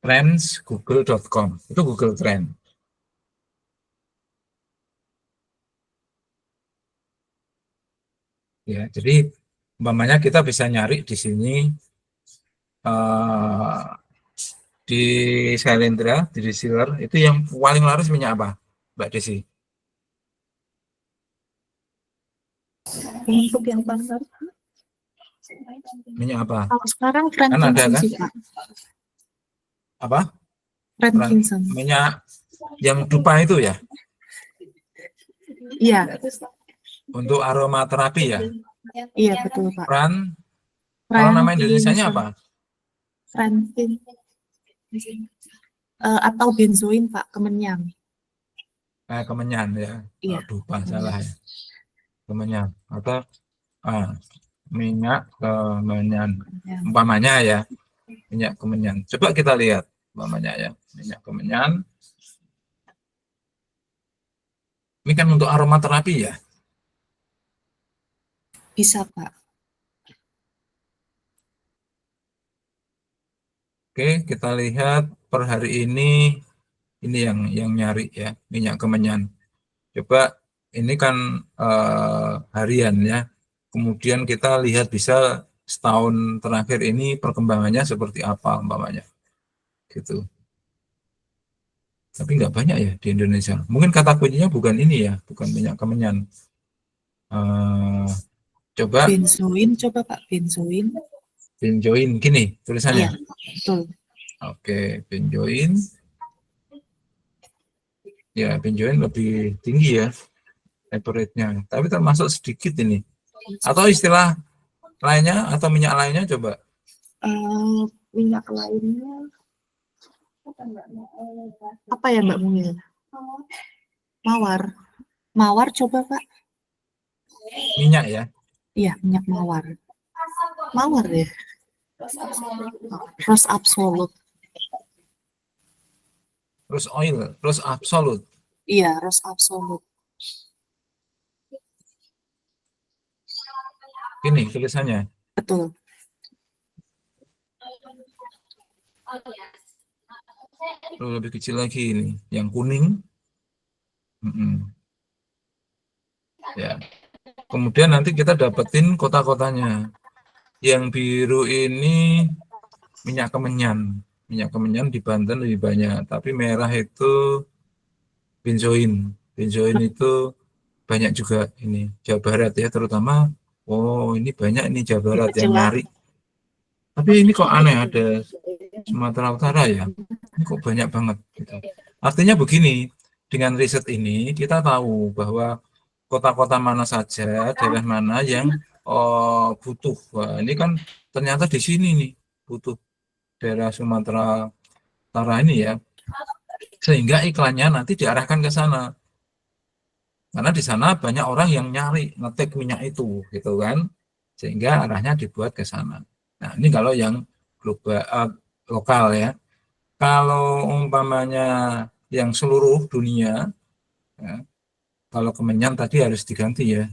trendsgoogle.com itu Google Trend. Ya, jadi umpamanya kita bisa nyari di sini di Shalendra, di Reseller, itu yang paling laris minyak apa, Mbak Desi? Untuk yang pasar. Minyak apa? Kalau sekarang Kan ada frankincense kan? sih, Pak. Apa? Frankincense. Minyak yang dupa itu ya? Iya. Untuk aromaterapi ya? Iya, betul, Pak. Kalau nama Indonesianya apa? Frankin. Atau benzoin, Pak, kemenyan. Kemenyan ya. Iya. Dupa salah ya. Kemenyan atau minyak kemenyan. Umpamanya ya, minyak kemenyan. Coba kita lihat umpamanya ya, minyak kemenyan. Ini kan untuk aromaterapi ya? Bisa, Pak. Oke, kita lihat per hari ini yang nyari ya, minyak kemenyan. Coba ini kan harian ya. Kemudian kita lihat bisa setahun terakhir ini perkembangannya seperti apa umpamanya. Gitu. Tapi nggak banyak ya di Indonesia. Mungkin kata kuncinya bukan ini ya, bukan minyak kemenyan. Coba Benzoin, coba Pak, benzoin. benjoin gini tulisannya. Iya, betul. Oke, benjoin. Ya, benjoin lebih tinggi ya rate-nya. Tapi termasuk sedikit ini. Atau istilah lainnya atau minyak lainnya coba. Minyak lainnya apa ya Mbak Mungil? Mawar coba Pak. Minyak ya. Iya, minyak mawar ya. Rose Absolute. Rose oil, Rose Absolute. Iya, Rose Absolute. Ini tulisannya. Betul. Lebih kecil lagi ini, yang kuning. Ya. Kemudian nanti kita dapetin kota-kotanya. Yang biru ini minyak kemenyan. Minyak kemenyan di Banten lebih banyak, tapi merah itu benzoin. Benzoin itu banyak juga ini Jawa Barat ya, terutama. Oh, ini banyak ini Jawa Barat yang nyari. Tapi ini kok aneh, ada Sumatera Utara ya. Ini kok banyak banget. Gitu. Artinya begini, dengan riset ini kita tahu bahwa kota-kota mana saja, daerah mana yang butuh. Wah, ini kan ternyata di sini nih butuh daerah Sumatera Utara ini ya, sehingga iklannya nanti diarahkan ke sana. Karena di sana banyak orang yang nyari ngetik minyak itu, gitu kan, sehingga arahnya dibuat ke sana. Nah, ini kalau yang global, lokal ya. Kalau umpamanya yang seluruh dunia, ya, kalau Kemenyan tadi harus diganti ya.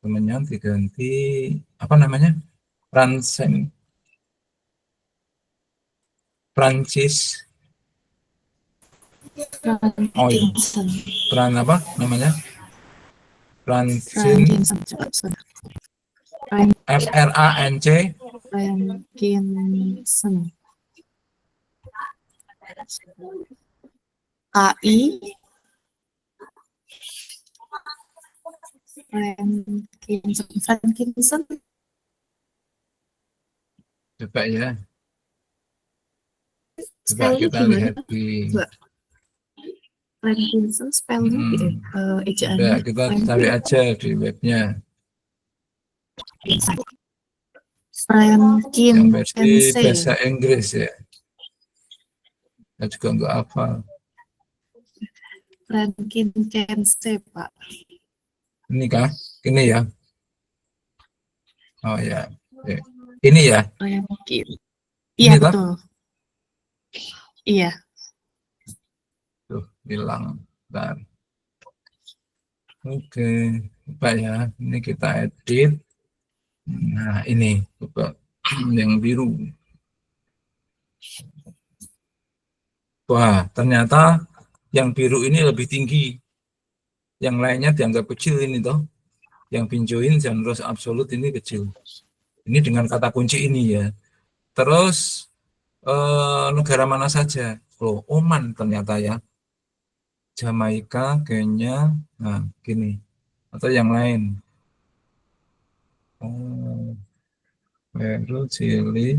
Kemenyan diganti apa namanya? Pransen, Prancis. Oh iya, Frankinson. Pran apa namanya? Pransin, Frankinson. Coba, sorry. FRANC, Frankinson. KI. Frankinson. coba ya. Coba Spellnya kita gimana? lihat di. Coba. Frankinson spellnya Coba ejaannya. kita cari aja di webnya. Yang versi bahasa Frankincense. Inggris ya. Saya juga nggak hafal. Frankincense, Pak. Ini kah? Ini ya. Oh ya. Oke. Ini ya. Frankin. Ini Iya, toh? betul. Iya. Tuh, hilang. Bentar. Oke. Coba ya. Ini kita edit. Nah, ini. Coba. Yang biru. Wah, ternyata yang biru ini lebih tinggi. Yang lainnya dianggap kecil ini toh. Yang pinjoin genre absolut ini kecil. Ini dengan kata kunci ini ya. Terus negara mana saja? Oh, Oman ternyata ya. Jamaika, Kenya, nah gini. Atau yang lain. Oh, Peru, Chili.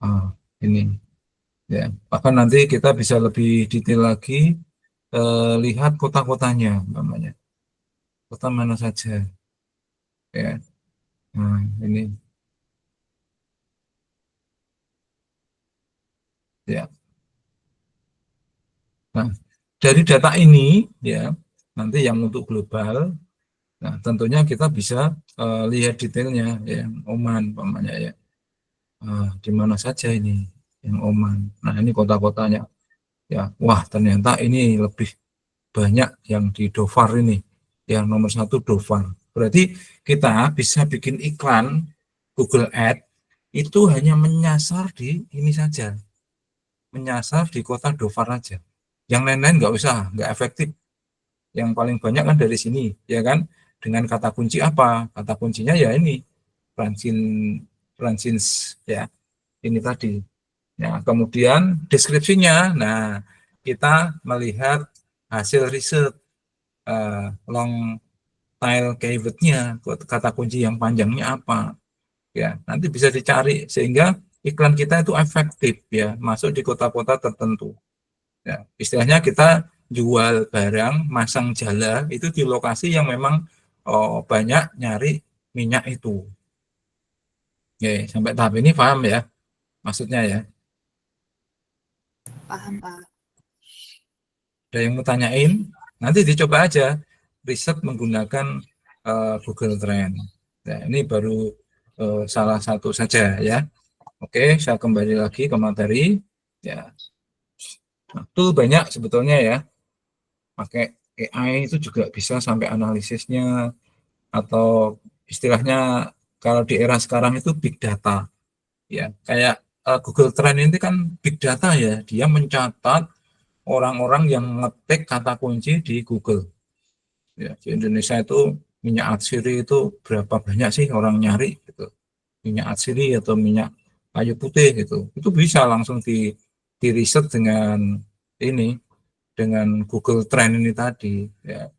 Ah, ini. Ya. Bahkan nanti kita bisa lebih detail lagi lihat kota-kotanya namanya. Kota mana saja. Ya. Nah, ini. Ya. Nah, dari data ini ya, nanti yang untuk global, nah tentunya kita bisa lihat detailnya ya, Oman umpamanya ya. Di mana saja ini yang Oman. Nah, ini kota-kotanya ya. Wah, ternyata ini lebih banyak yang di Dofar ini. Yang nomor satu Dofar. Berarti kita bisa bikin iklan Google Ads itu hanya menyasar di ini saja. Menyasar di kota Dofar aja. Yang lain-lain nggak usah, nggak efektif. Yang paling banyak kan dari sini, ya kan? Dengan kata kunci apa? Kata kuncinya ya ini, Fransin, Fransins, ya, ini tadi. Ya, kemudian deskripsinya, nah kita melihat hasil riset long tail keywordnya, kata kunci yang panjangnya apa, ya nanti bisa dicari sehingga iklan kita itu efektif ya masuk di kota-kota tertentu. Ya, istilahnya kita jual barang, masang jala itu di lokasi yang memang banyak nyari minyak itu. Oke, sampai tahap ini paham ya maksudnya ya. Paham, Pak. Ada yang mau tanyain? Nanti dicoba aja riset menggunakan Google Trend. Nah, ini baru salah satu saja ya. Oke, saya kembali lagi ke materi. Ya, nah, itu banyak sebetulnya ya. Pakai AI itu juga bisa sampai analisisnya atau istilahnya kalau di era sekarang itu big data. Ya, kayak Google Trend ini kan big data ya. Dia mencatat orang-orang yang ngetik kata kunci di Google. Ya, di Indonesia itu minyak atsiri itu berapa banyak sih orang nyari gitu. Minyak atsiri atau minyak kayu putih gitu. Itu bisa langsung di riset dengan ini dengan Google Trend ini tadi ya.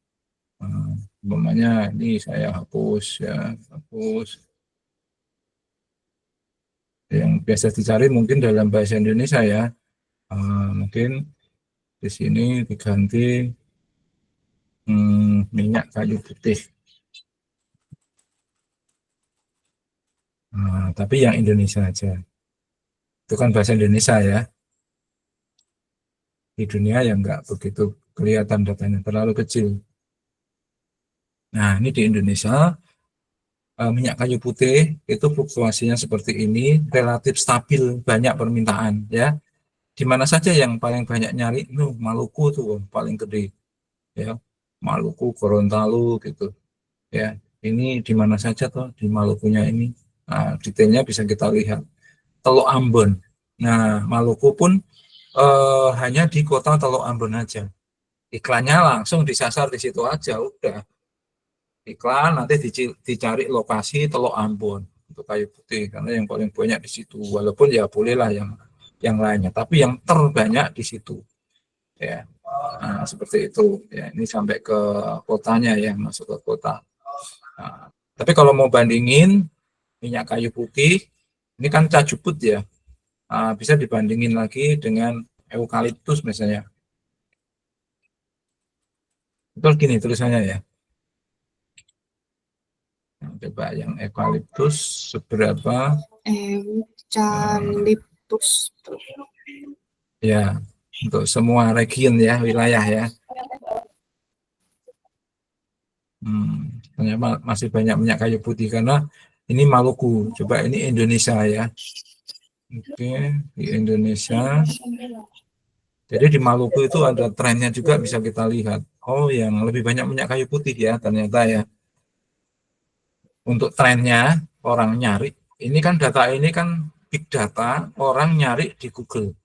Umpamanya ini saya hapus ya, hapus yang biasa dicari mungkin dalam bahasa Indonesia ya. Mungkin di sini diganti minyak kayu putih. Nah, tapi yang Indonesia aja. Itu kan bahasa Indonesia ya. Di dunia yang nggak begitu kelihatan datanya, terlalu kecil. Nah, ini di Indonesia, minyak kayu putih itu fluktuasinya seperti ini, relatif stabil, banyak permintaan ya. Di mana saja yang paling banyak nyari, Maluku tuh paling gede ya. Maluku, Gorontalo gitu ya. Ini di mana saja tuh di Malukunya ini. Nah, detailnya bisa kita lihat. Teluk Ambon. Nah, Maluku pun hanya di kota Teluk Ambon aja. Iklannya langsung disasar di situ aja, udah. Iklan nanti dicari lokasi Teluk Ambon untuk kayu putih karena yang paling banyak di situ. Walaupun ya bolehlah yang lainnya, tapi yang terbanyak di situ. Ya, nah, seperti itu. Ya, ini sampai ke kotanya ya, masuk ke kota. Nah, tapi kalau mau bandingin minyak kayu putih, ini kan cajuput ya. Bisa dibandingin lagi dengan eukaliptus misalnya. Betul gini tulisannya ya. Nah, coba yang eukaliptus seberapa? Eukaliptus. Ya, untuk semua region ya, wilayah ya. Ternyata masih banyak minyak kayu putih karena ini Maluku. Coba ini Indonesia ya. Oke, di Indonesia. Jadi di Maluku itu ada trennya juga bisa kita lihat. Oh, yang lebih banyak minyak kayu putih ya ternyata ya. Untuk trennya orang nyari, ini kan data ini kan big data, orang nyari di Google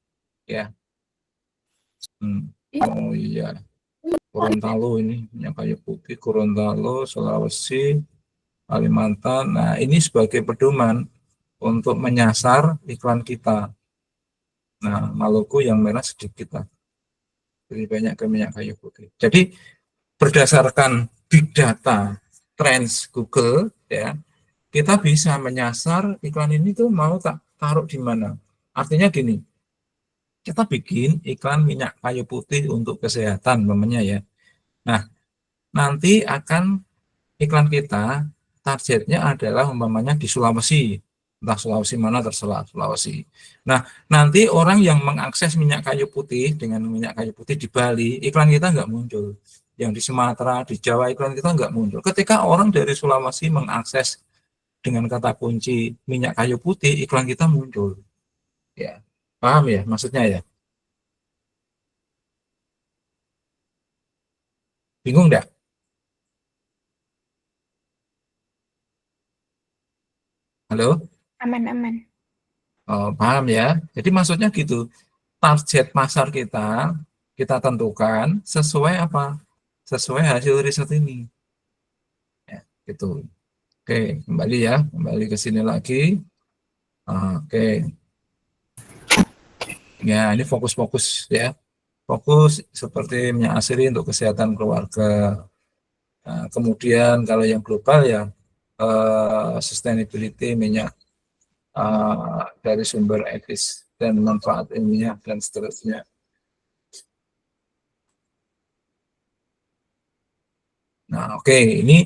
ya. Oh iya, Gorontalo ini minyak kayu putih, Gorontalo, Sulawesi, Kalimantan. Nah, ini sebagai pedoman untuk menyasar iklan kita. Nah, Maluku yang merah sedikit lah. Lebih banyak ke minyak kayu putih. Jadi berdasarkan big data trends Google ya, kita bisa menyasar iklan ini tuh mau tak taruh di mana. Artinya gini, kita bikin iklan minyak kayu putih untuk kesehatan namanya ya. Nah, nanti akan iklan kita targetnya adalah umpamanya di Sulawesi, entah Sulawesi mana terserah Sulawesi. Nah, nanti orang yang mengakses minyak kayu putih dengan minyak kayu putih di Bali, iklan kita nggak muncul. Yang di Sumatera, di Jawa iklan kita nggak muncul. Ketika orang dari Sulawesi mengakses dengan kata kunci minyak kayu putih, iklan kita muncul. Ya, paham ya maksudnya ya? Bingung nggak? Halo? Aman. Oh, paham ya? Jadi maksudnya gitu. Target pasar kita tentukan sesuai apa? Sesuai hasil riset ini. Ya, gitu. Oke, kembali ya. Kembali ke sini lagi. Oke. Ya, ini fokus-fokus ya. Fokus seperti minyak asiri untuk kesehatan keluarga. Nah, kemudian kalau yang global ya sustainability minyak dari sumber etis dan manfaat ilmiah dan seterusnya. Nah, oke, ini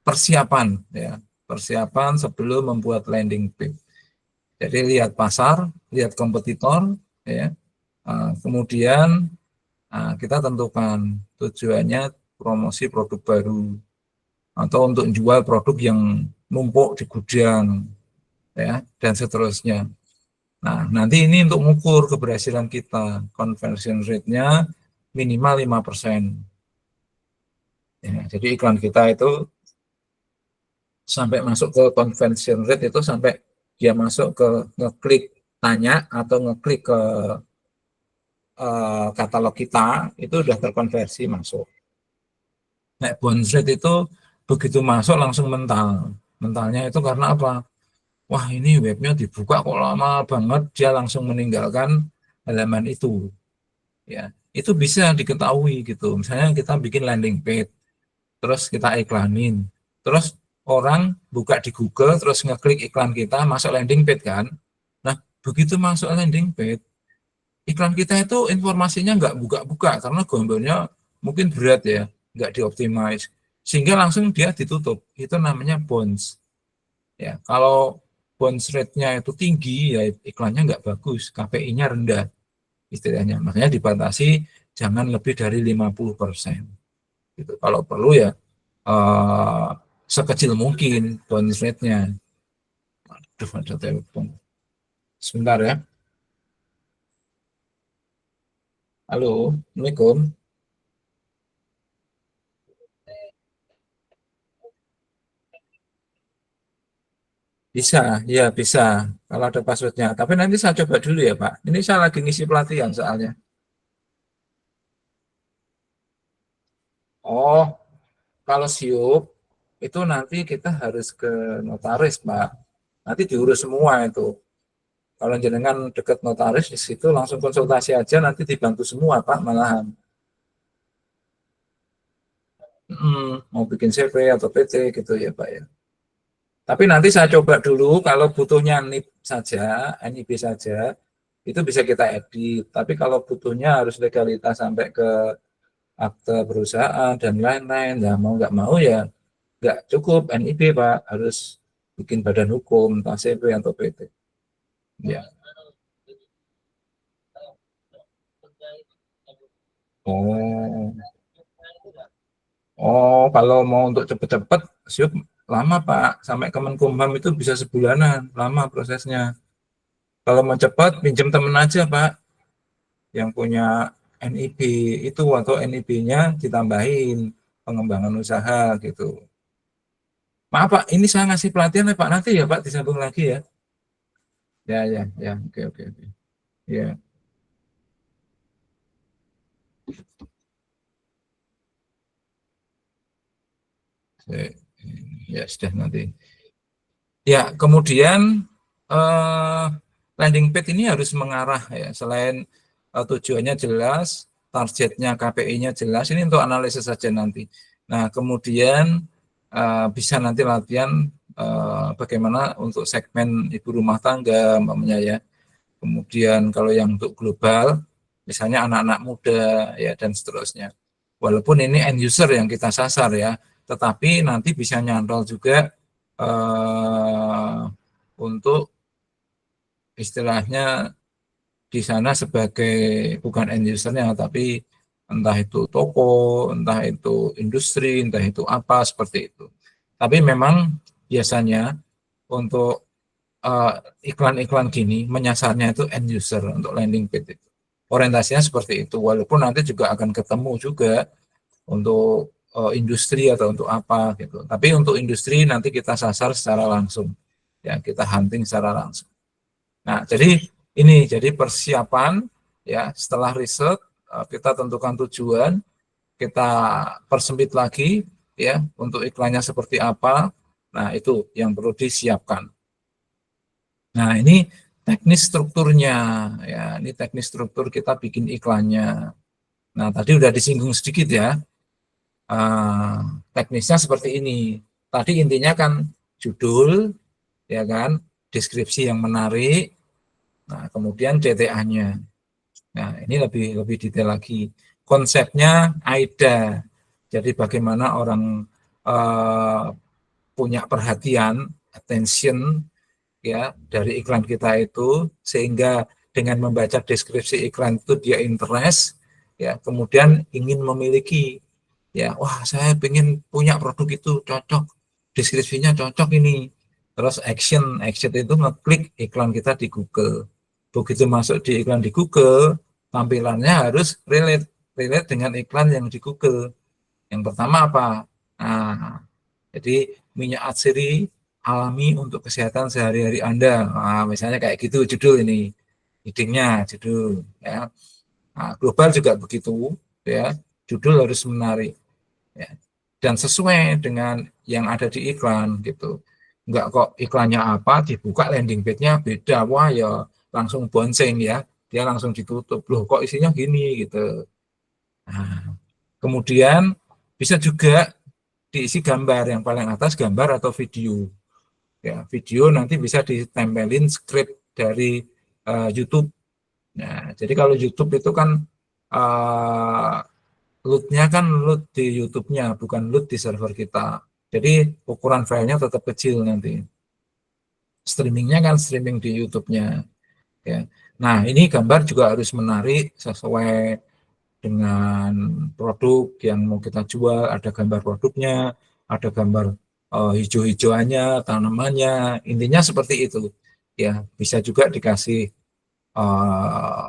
persiapan ya, persiapan sebelum membuat landing page. Jadi lihat pasar, lihat kompetitor, ya, kemudian kita tentukan tujuannya promosi produk baru atau untuk jual produk yang numpuk di gudang, ya, dan seterusnya. Nah, nanti ini untuk mengukur keberhasilan kita, conversion rate-nya minimal 5%. Ya, jadi iklan kita itu sampai masuk ke conversion rate itu sampai dia masuk ke ngeklik tanya atau ngeklik ke katalog kita itu sudah terkonversi masuk. Nah, bounce rate itu begitu masuk langsung mental. Mentalnya itu karena apa? Wah, ini webnya dibuka kok lama banget, dia langsung meninggalkan halaman itu. Ya, itu bisa diketahui gitu. Misalnya kita bikin landing page, terus kita iklanin, terus orang buka di Google, terus ngeklik iklan kita, masuk landing page kan. Nah, begitu masuk landing page, iklan kita itu informasinya nggak buka-buka, karena gambarnya mungkin berat ya, nggak dioptimize, sehingga langsung dia ditutup. Itu namanya bounce. Ya, kalau bounce rate-nya itu tinggi, ya iklannya nggak bagus, KPI-nya rendah, istilahnya. Makanya dibatasi jangan lebih dari 50%. Gitu. Kalau perlu ya sekecil mungkin bounce rate-nya. Aduh, ada telepon. Sebentar ya. Halo, Assalamualaikum. Bisa, ya bisa. Kalau ada passwordnya. Tapi nanti saya coba dulu ya, Pak. Ini saya lagi ngisi pelatihan soalnya. Oh, kalau siup, itu nanti kita harus ke notaris, Pak. Nanti diurus semua itu. Kalau jenengan dekat notaris, di situ langsung konsultasi aja, nanti dibantu semua, Pak, malahan. Mau bikin CP atau PT gitu ya, Pak ya. Tapi nanti saya coba dulu, kalau butuhnya NIP saja, NIB saja, itu bisa kita edit. Tapi kalau butuhnya harus legalitas sampai ke akte perusahaan dan lain-lain, ya mau nggak mau ya nggak cukup NIB, Pak, harus bikin badan hukum, entah CP atau PT. Ya. Oh, oh, kalau mau untuk cepet-cepet, siup lama Pak, sampai Kemenkumham itu bisa sebulanan, lama prosesnya. Kalau mau cepat, pinjam temen aja Pak, yang punya NIB itu atau NIB-nya ditambahin pengembangan usaha gitu. Maaf Pak, ini saya ngasih pelatihan ya Pak, nanti ya Pak disambung lagi ya. Ya, ya, ya, oke, oke, oke. Ya, ya sudah nanti. Ya, kemudian eh, landing page ini harus mengarah ya, selain tujuannya jelas, targetnya KPI-nya jelas, ini untuk analisis saja nanti. Nah, kemudian bisa nanti latihan bagaimana untuk segmen ibu rumah tangga, umpamanya ya. Kemudian kalau yang untuk global, misalnya anak-anak muda ya dan seterusnya. Walaupun ini end user yang kita sasar ya, tetapi nanti bisa nyantol juga untuk istilahnya di sana sebagai bukan end usernya, tapi entah itu toko, entah itu industri, entah itu apa seperti itu. Tapi memang biasanya untuk iklan-iklan gini menyasarnya itu end user untuk landing page itu. Orientasinya seperti itu, walaupun nanti juga akan ketemu juga untuk industri atau untuk apa gitu. Tapi untuk industri nanti kita sasar secara langsung, ya kita hunting secara langsung. Nah, jadi persiapan ya setelah riset kita tentukan tujuan, kita persempit lagi ya untuk iklannya seperti apa. Nah, itu yang perlu disiapkan. Nah, ini teknis strukturnya ya, ini teknis struktur kita bikin iklannya. Nah, tadi udah disinggung sedikit ya. Teknisnya seperti ini. Tadi intinya kan judul, ya kan, deskripsi yang menarik, nah kemudian CTA-nya. Nah ini lebih detail lagi. Konsepnya AIDA. Jadi bagaimana orang punya perhatian, attention, ya dari iklan kita itu, sehingga dengan membaca deskripsi iklan itu dia interest, ya kemudian ingin memiliki. Ya, wah saya ingin punya produk itu cocok, deskripsinya cocok ini. Terus action itu ngeklik iklan kita di Google. Begitu masuk di iklan di Google, tampilannya harus relate dengan iklan yang di Google. Yang pertama apa? Nah, jadi minyak atsiri alami untuk kesehatan sehari-hari Anda. Nah, misalnya kayak gitu judul ini, headingnya judul. Ya. Nah, global juga begitu, ya. Judul harus menarik. Ya. Dan sesuai dengan yang ada di iklan gitu. Enggak kok iklannya apa dibuka landing page-nya beda, wah ya langsung bouncing ya, dia langsung ditutup, loh kok isinya gini gitu. Nah, kemudian bisa juga diisi gambar, yang paling atas gambar atau video. Ya, video nanti bisa ditempelin script dari YouTube. Nah, jadi kalau YouTube itu kan Load-nya kan load di YouTube-nya, bukan load di server kita. Jadi ukuran filenya tetap kecil nanti. Streamingnya kan streaming di YouTube-nya. Ya. Nah, ini gambar juga harus menarik sesuai dengan produk yang mau kita jual. Ada gambar produknya, ada gambar hijau-hijauannya, tanamannya. Intinya seperti itu. Ya, bisa juga dikasih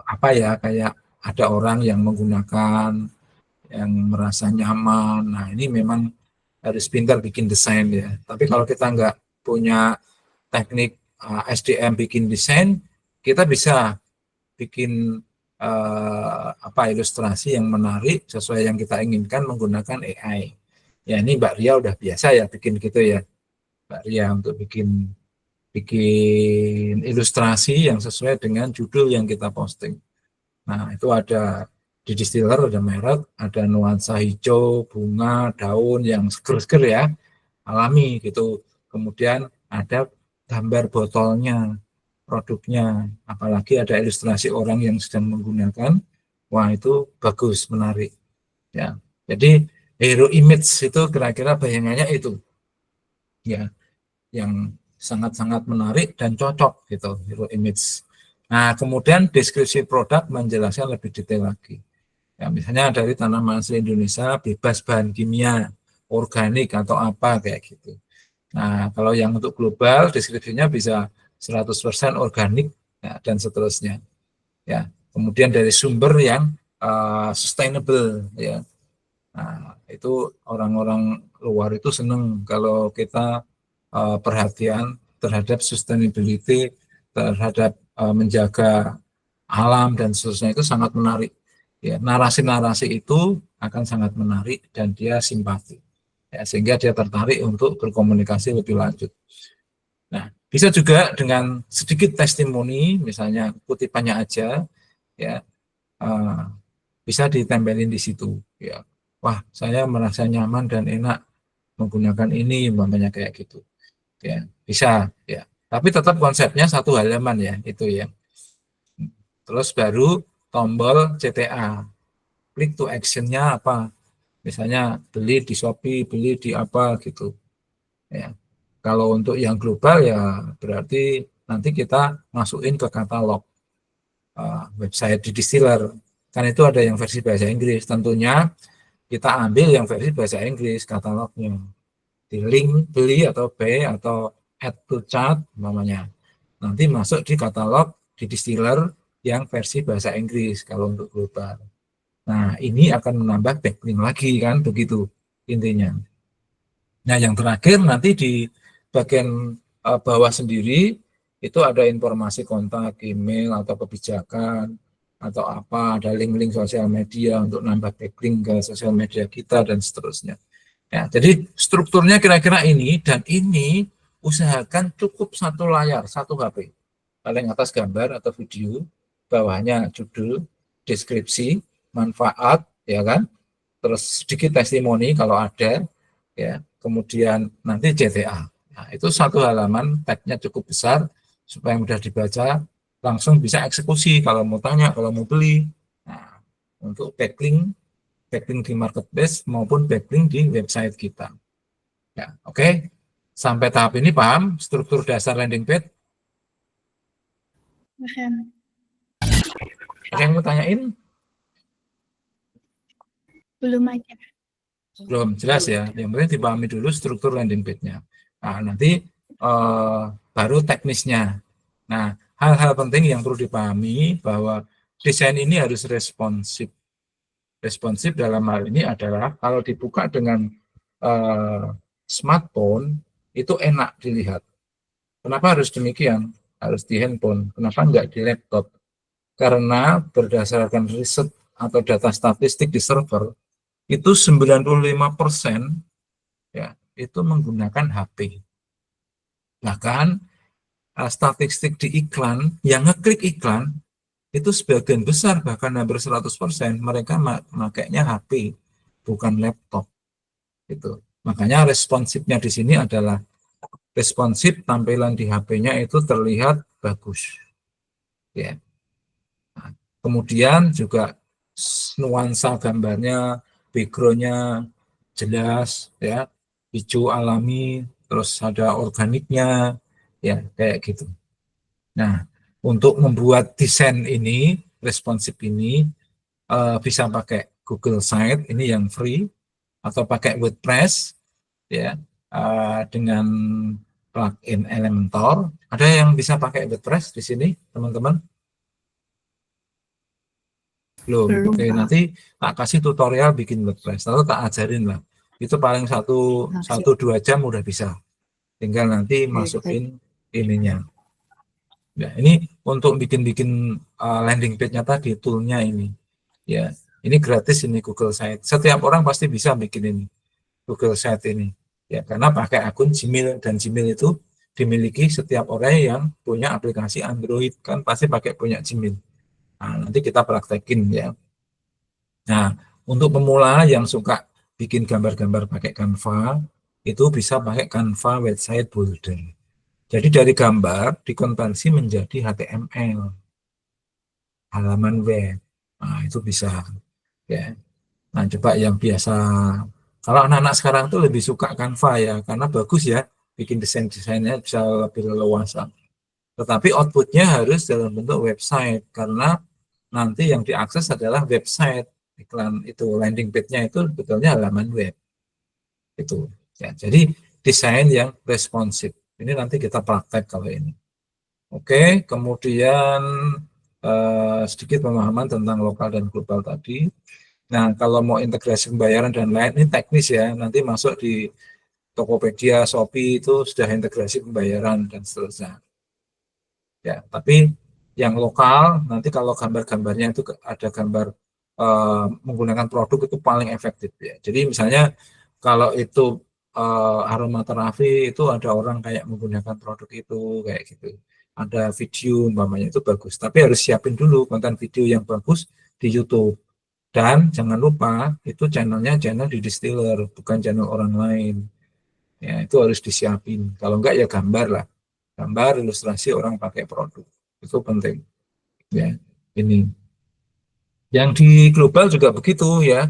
apa ya, kayak ada orang yang menggunakan, yang merasa nyaman. Nah, ini memang harus pintar bikin desain ya. Tapi kalau kita nggak punya teknik SDM bikin desain, kita bisa bikin apa ilustrasi yang menarik sesuai yang kita inginkan menggunakan AI. Ya ini Mbak Ria udah biasa ya bikin gitu ya, Mbak Ria, untuk bikin bikin ilustrasi yang sesuai dengan judul yang kita posting. Nah itu ada di distiller, ada merek, ada nuansa hijau, bunga, daun yang seger-seger ya, alami gitu. Kemudian ada gambar botolnya, produknya, apalagi ada ilustrasi orang yang sedang menggunakan, wah itu bagus, menarik. Ya, jadi hero image itu kira-kira bayangannya itu, ya, yang sangat-sangat menarik dan cocok gitu, hero image. Nah, kemudian deskripsi produk menjelaskan lebih detail lagi. Ya, misalnya dari tanaman asli Indonesia, bebas bahan kimia, organik atau apa kayak gitu. Nah, kalau yang untuk global, deskripsinya bisa 100% organik ya, dan seterusnya. Ya, kemudian dari sumber yang sustainable ya. Nah, itu orang-orang luar itu senang kalau kita perhatian terhadap sustainability, terhadap menjaga alam dan seterusnya, itu sangat menarik. Ya, narasi-narasi itu akan sangat menarik dan dia simpati. Ya, sehingga dia tertarik untuk berkomunikasi lebih lanjut. Nah, bisa juga dengan sedikit testimoni, misalnya kutipannya aja, ya bisa ditempelin di situ. Ya, wah saya merasa nyaman dan enak menggunakan ini, umpamanya kayak gitu. Ya, bisa. Ya, tapi tetap konsepnya satu halaman ya, itu ya. Terus baru tombol CTA, klik to action-nya apa? Misalnya beli di Shopee, beli di apa gitu. Ya. Kalau untuk yang global ya berarti nanti kita masukin ke katalog website di distiller. Kan itu ada yang versi bahasa Inggris. Tentunya kita ambil yang versi bahasa Inggris katalognya. Di link beli atau B atau add to chart namanya. Nanti masuk di katalog di distiller yang versi bahasa Inggris kalau untuk global. Nah, ini akan menambah backlink lagi kan begitu intinya. Nah, yang terakhir nanti di bagian bawah sendiri itu ada informasi kontak, email atau kebijakan atau apa, ada link-link sosial media untuk nambah backlink ke sosial media kita dan seterusnya. Ya, jadi strukturnya kira-kira ini, dan ini usahakan cukup satu layar, satu HP. Paling atas gambar atau video, bawahnya judul, deskripsi, manfaat, ya kan? Terus sedikit testimoni kalau ada, ya. Kemudian nanti CTA. Nah, itu satu halaman, tag-nya cukup besar supaya mudah dibaca, langsung bisa eksekusi kalau mau tanya, kalau mau beli. Nah, untuk backlink di marketplace maupun backlink di website kita. Ya, oke. Sampai tahap ini paham struktur dasar landing page? Paham. Ada yang mau tanyain? Belum aja. Belum jelas ya. Yang penting dipahami dulu struktur landing page-nya. Nah, nanti baru teknisnya. Nah, hal-hal penting yang perlu dipahami bahwa desain ini harus responsif. Responsif dalam hal ini adalah kalau dibuka dengan smartphone itu enak dilihat. Kenapa harus demikian? Harus di handphone. Kenapa enggak di laptop? Karena berdasarkan riset atau data statistik di server, itu 95% ya, itu menggunakan HP. Bahkan statistik di iklan, yang ngeklik iklan, itu sebagian besar, bahkan hampir 100% mereka makainya HP, bukan laptop. Itu. Makanya responsifnya di sini adalah responsif, tampilan di HP-nya itu terlihat bagus. Ya. Nah, kemudian juga nuansa gambarnya, backgroundnya jelas, ya, hijau alami, terus ada organiknya, ya, kayak gitu. Nah, untuk membuat desain ini, responsif ini, bisa pakai Google Site, ini yang free, atau pakai WordPress, ya, dengan plugin Elementor. Ada yang bisa pakai WordPress di sini, teman-teman? Belum. Belum, Oke, Pak. nanti tak kasih tutorial bikin WordPress, lalu tak ajarin lah. Itu paling Nah, 1-2 jam udah bisa. Tinggal nanti Baik, masukin ininya. Ya, ini untuk bikin-bikin landing page-nya tadi, tool-nya ini. Ya, ini gratis ini Google Site. Setiap orang pasti bisa bikin ini, Google Site ini. Ya, karena pakai akun Gmail, dan Gmail itu dimiliki setiap orang yang punya aplikasi Android, kan pasti pakai punya Gmail. Nah, nanti kita praktekin ya. Nah, untuk pemula yang suka bikin gambar-gambar pakai Canva, itu bisa pakai Canva Website Builder. Jadi dari gambar dikonversi menjadi HTML, halaman web. Nah, itu bisa. Ya. Nah, coba yang biasa. Kalau anak-anak sekarang tuh lebih suka Canva ya, karena bagus ya, bikin desain-desainnya bisa lebih leluasa. Tetapi outputnya harus dalam bentuk website, karena nanti yang diakses adalah website. Iklan itu, landing page-nya itu sebetulnya halaman web. Itu. Ya, jadi desain yang responsif. Ini nanti kita praktek kalau ini. Oke, kemudian sedikit pemahaman tentang lokal dan global tadi. Nah, kalau mau integrasi pembayaran dan lain, ini teknis ya, nanti masuk di Tokopedia, Shopee itu sudah integrasi pembayaran dan seterusnya. Ya, tapi yang lokal, nanti kalau gambar-gambarnya itu ada gambar menggunakan produk itu paling efektif ya. Jadi misalnya kalau itu aromaterapi itu ada orang kayak menggunakan produk itu kayak gitu. Ada video umpamanya itu bagus, tapi harus siapin dulu konten video yang bagus di YouTube. Dan jangan lupa itu channelnya channel di distiller, bukan channel orang lain. Ya, itu harus disiapin. Kalau enggak ya gambar lah. Gambar, ilustrasi orang pakai produk. Itu penting. Ya, ini. Yang di global juga begitu ya.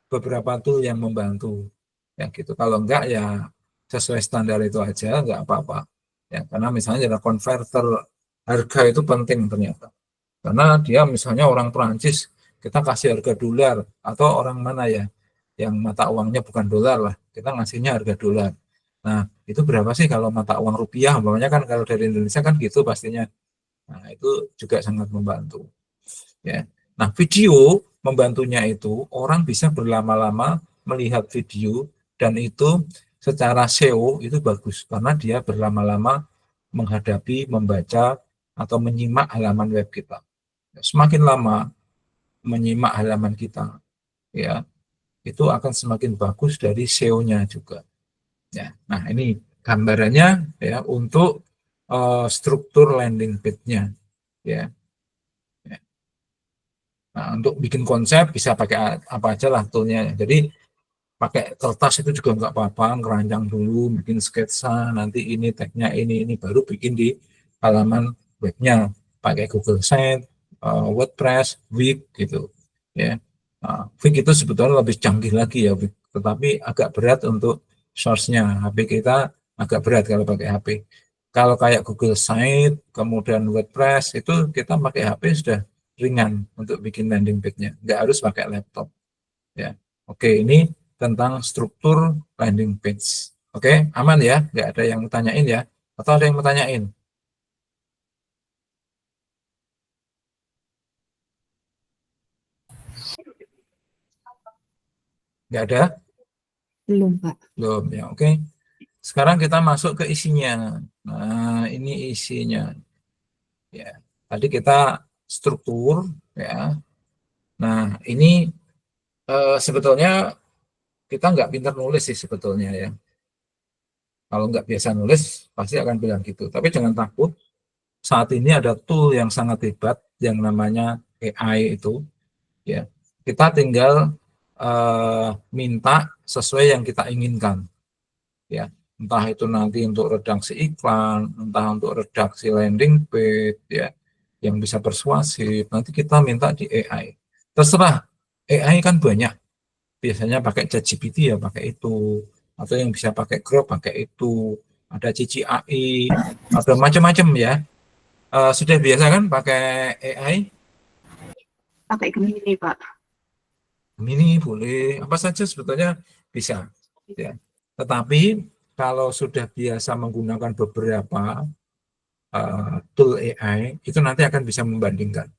Beberapa tool yang membantu. Ya gitu. Kalau enggak ya sesuai standar itu aja, enggak apa-apa. Ya, karena misalnya ada converter harga itu penting ternyata. Karena dia misalnya orang Perancis, kita kasih harga dolar, atau orang mana ya, yang mata uangnya bukan dolar lah, kita ngasihnya harga dolar. Nah, itu berapa sih kalau mata uang rupiah, umpamanya kan kalau dari Indonesia kan gitu pastinya. Nah, itu juga sangat membantu. Ya. Nah, video membantunya itu, orang bisa berlama-lama melihat video, dan itu secara SEO itu bagus, karena dia berlama-lama menghadapi, membaca, atau menyimak halaman web kita. Semakin lama menyimak halaman kita, ya, itu akan semakin bagus dari SEO-nya juga. Ya, nah ini gambarannya ya untuk struktur landing page-nya, ya. Nah, untuk bikin konsep bisa pakai apa aja lah toolnya. Jadi pakai kertas itu juga nggak apa-apa, ngerancang dulu, bikin sketsa, nanti ini tagnya ini baru bikin di halaman webnya pakai Google Site, WordPress, Wix gitu ya. Wix itu sebetulnya lebih canggih lagi ya, Wix, tetapi agak berat untuk source-nya. HP kita agak berat kalau pakai HP. Kalau kayak Google Site, kemudian WordPress itu kita pakai HP sudah ringan untuk bikin landing page-nya, nggak harus pakai laptop ya. Oke, ini tentang struktur landing page. Oke, aman ya, nggak ada yang tanyain ya, atau ada yang mau tanyain? Nggak ada? Belum, Pak. Belum ya, oke. Sekarang kita masuk ke isinya. Nah, ini isinya. Ya, tadi kita struktur ya. Nah, ini sebetulnya kita nggak pintar nulis sih sebetulnya ya. Kalau nggak biasa nulis, pasti akan bilang gitu. Tapi jangan takut, saat ini ada tool yang sangat hebat yang namanya AI itu. Ya, kita tinggal minta sesuai yang kita inginkan. Ya, entah itu nanti untuk redaksi iklan, entah untuk redaksi landing page, ya, yang bisa persuasif. Nanti kita minta di AI. Terserah AI kan banyak, biasanya pakai ChatGPT ya pakai itu, atau yang bisa pakai Grok pakai itu, ada Cici AI, ada macam-macam ya. Sudah biasa kan pakai AI? Pakai Gemini, Pak. Ini boleh apa saja sebetulnya bisa ya. Tetapi kalau sudah biasa menggunakan beberapa tool AI itu nanti akan bisa membandingkan.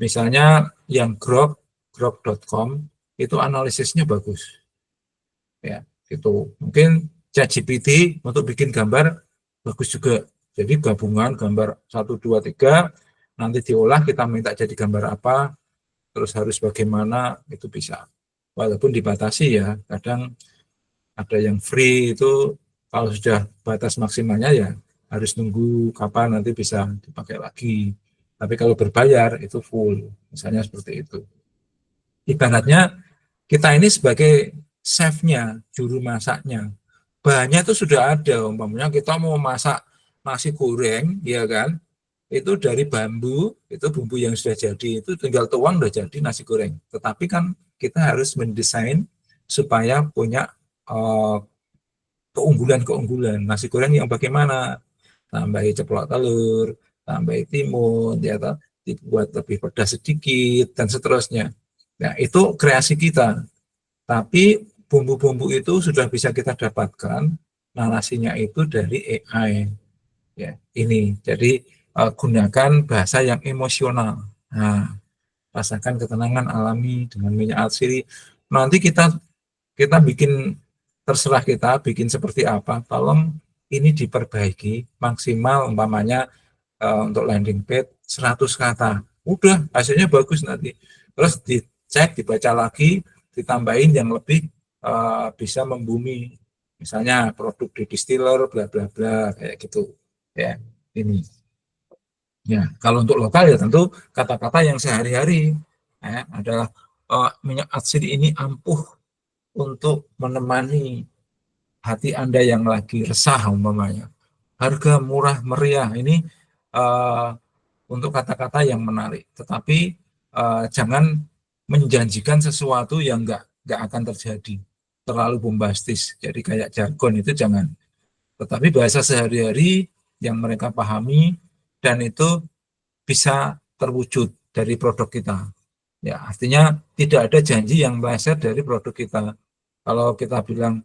Misalnya yang grok.com itu analisisnya bagus ya. Itu mungkin ChatGPT untuk bikin gambar bagus juga. Jadi gabungan gambar 1, 2, 3 nanti diolah, kita minta jadi gambar apa, terus harus bagaimana, itu bisa. Walaupun dibatasi ya, kadang ada yang free itu kalau sudah batas maksimalnya ya harus nunggu kapan nanti bisa dipakai lagi. Tapi kalau berbayar itu full, misalnya seperti itu. Ibaratnya kita ini sebagai chefnya, juru masaknya. Bahannya itu sudah ada, umpamanya kita mau masak nasi goreng, ya kan? Itu dari bambu, itu bumbu yang sudah jadi, itu tinggal tuang udah jadi nasi goreng. Tetapi kan kita harus mendesain supaya punya uh, keunggulan-keunggulan. Nasi goreng yang bagaimana? Tambahi ceplok telur, tambahi timun, ya, dibuat lebih pedas sedikit, dan seterusnya. Nah, itu kreasi kita. Tapi bumbu-bumbu itu sudah bisa kita dapatkan, narasinya itu dari AI. Ya, ini. Jadi gunakan bahasa yang emosional. Nah, rasakan ketenangan alami dengan minyak atsiri. Nanti kita bikin, terserah kita bikin seperti apa. Tolong ini diperbaiki maksimal, umpamanya untuk landing page 100 kata. Udah, hasilnya bagus nanti. Terus dicek, dibaca lagi, ditambahin yang lebih bisa membumi. Misalnya produk di distiller, bla bla bla, kayak gitu. Ya, ini. Ya, kalau untuk lokal ya tentu kata-kata yang sehari-hari ya, adalah minyak atsiri ini ampuh untuk menemani hati Anda yang lagi resah umpamanya. Harga murah meriah ini uh, untuk kata-kata yang menarik, tetapi jangan menjanjikan sesuatu yang nggak akan terjadi, terlalu bombastis. Jadi kayak jargon itu jangan. Tetapi bahasa sehari-hari yang mereka pahami dan itu bisa terwujud dari produk kita. Ya, artinya tidak ada janji yang meleset dari produk kita. Kalau kita bilang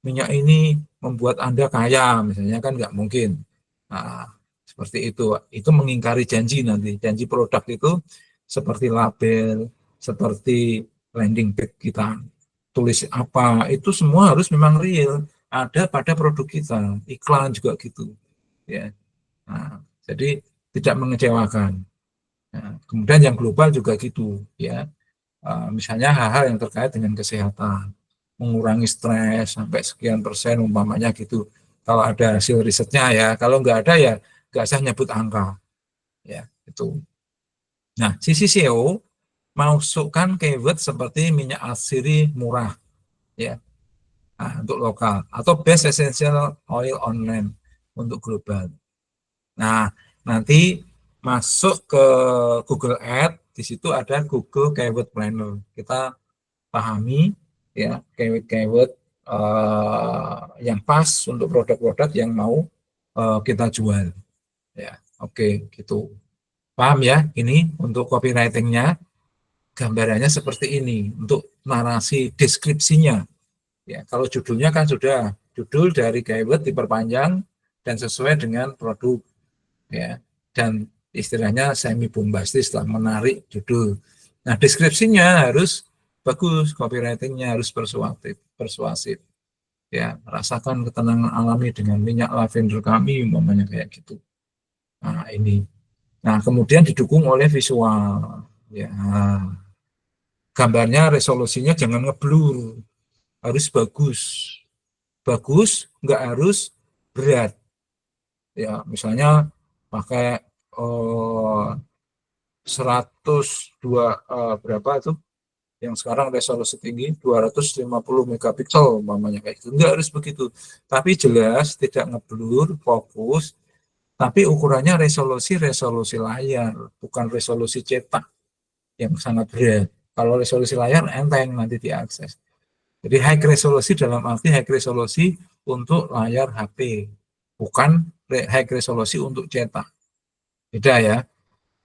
minyak ini membuat Anda kaya, misalnya kan nggak mungkin. Nah, seperti itu mengingkari janji nanti. Janji produk itu seperti label, seperti landing page kita, tulis apa, itu semua harus memang real, ada pada produk kita. Iklan juga gitu. Ya. Nah, jadi tidak mengecewakan. Nah, kemudian yang global juga gitu, ya. Misalnya hal-hal yang terkait dengan kesehatan, mengurangi stres sampai sekian persen umpamanya gitu. Kalau ada hasil risetnya ya, kalau nggak ada ya nggak usah nyebut angka, ya itu. Nah, sisi SEO masukkan keyword seperti minyak atsiri murah, ya, nah, untuk lokal, atau best essential oil online untuk global. Nah, nanti masuk ke Google Ads, di situ ada Google Keyword Planner. Kita pahami ya keyword-keyword yang pas untuk produk-produk yang mau kita jual. Ya, oke, gitu. Paham ya? Ini untuk copywritingnya, gambarannya seperti ini. Untuk narasi deskripsinya, ya kalau judulnya kan sudah judul dari keyword diperpanjang dan sesuai dengan produk, ya, dan istilahnya semi bombastis lah, menarik judul. Nah, deskripsinya harus bagus, copywritingnya harus persuasif. Ya, rasakan ketenangan alami dengan minyak lavender kami, umpamanya kayak gitu. Nah, ini. Nah, kemudian didukung oleh visual. Ya, gambarnya resolusinya jangan ngeblur, harus bagus. Bagus, nggak harus berat. Ya, misalnya pakai 102 berapa itu yang sekarang resolusi tinggi 250 megapiksel umpamanya kayak gitu. Enggak harus begitu. Tapi jelas tidak ngeblur, fokus, tapi ukurannya resolusi layar, bukan resolusi cetak yang sangat berat. Kalau resolusi layar enteng nanti diakses. Jadi high resolusi dalam arti high resolusi untuk layar HP, bukan high resolusi untuk cetak. Beda ya.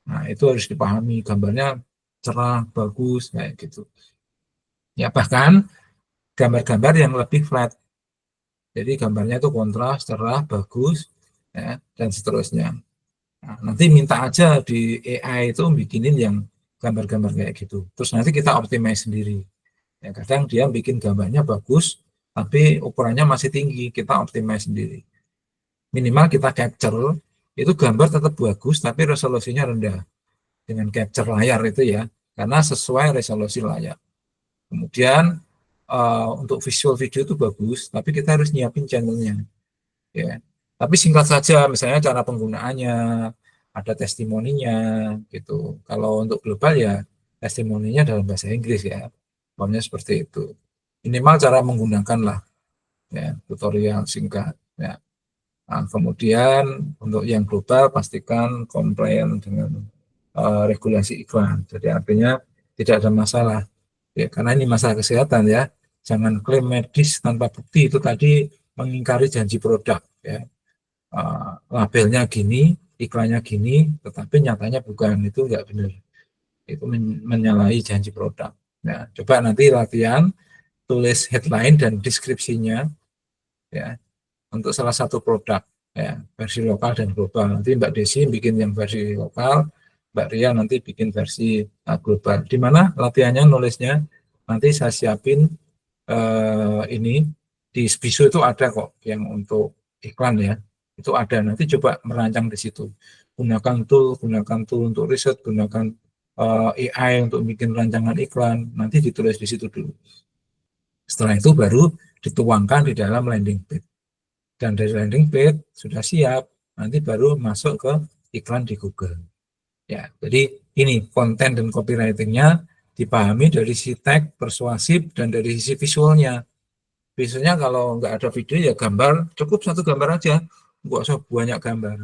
Nah, itu harus dipahami, gambarnya cerah, bagus, kayak gitu. Ya, bahkan gambar-gambar yang lebih flat. Jadi gambarnya itu kontras, cerah, bagus, ya, dan seterusnya. Nah, nanti minta aja di AI itu bikinin yang gambar-gambar kayak gitu. Terus nanti kita optimize sendiri. Ya, kadang dia bikin gambarnya bagus, tapi ukurannya masih tinggi, kita optimize sendiri. Minimal kita capture, itu gambar tetap bagus, tapi resolusinya rendah. Dengan capture layar itu ya, karena sesuai resolusi layar. Kemudian untuk visual video itu bagus, tapi kita harus nyiapin channelnya. Ya. Tapi singkat saja, misalnya cara penggunaannya, ada testimoninya, gitu. Kalau untuk global ya, testimoninya dalam bahasa Inggris ya, pokoknya seperti itu. Minimal cara menggunakan lah, ya, tutorial singkat. Ya. Nah, kemudian untuk yang global pastikan compliant dengan regulasi iklan. Jadi artinya tidak ada masalah. Ya, karena ini masalah kesehatan ya. Jangan klaim medis tanpa bukti, itu tadi mengingkari janji produk ya. Labelnya gini, iklannya gini, tetapi nyatanya bukan, itu enggak benar. Itu menyalahi janji produk. Nah, coba nanti latihan tulis headline dan deskripsinya ya untuk salah satu produk ya, versi lokal dan global. Nanti Mbak Desi bikin yang versi lokal, Mbak Ria nanti bikin versi global. Di mana latihannya nulisnya? Nanti saya siapin ini di Sbiso itu ada kok yang untuk iklan ya. Itu ada, nanti coba merancang di situ. Gunakan tool untuk riset, gunakan AI untuk bikin rancangan iklan, nanti ditulis di situ dulu. Setelah itu baru dituangkan di dalam landing page. Dan dari landing page sudah siap, nanti baru masuk ke iklan di Google. Ya, jadi ini konten dan copywriting-nya dipahami dari sisi tag, persuasif, dan dari sisi visualnya. Visualnya kalau nggak ada video ya gambar, cukup satu gambar aja, nggak usah banyak gambar.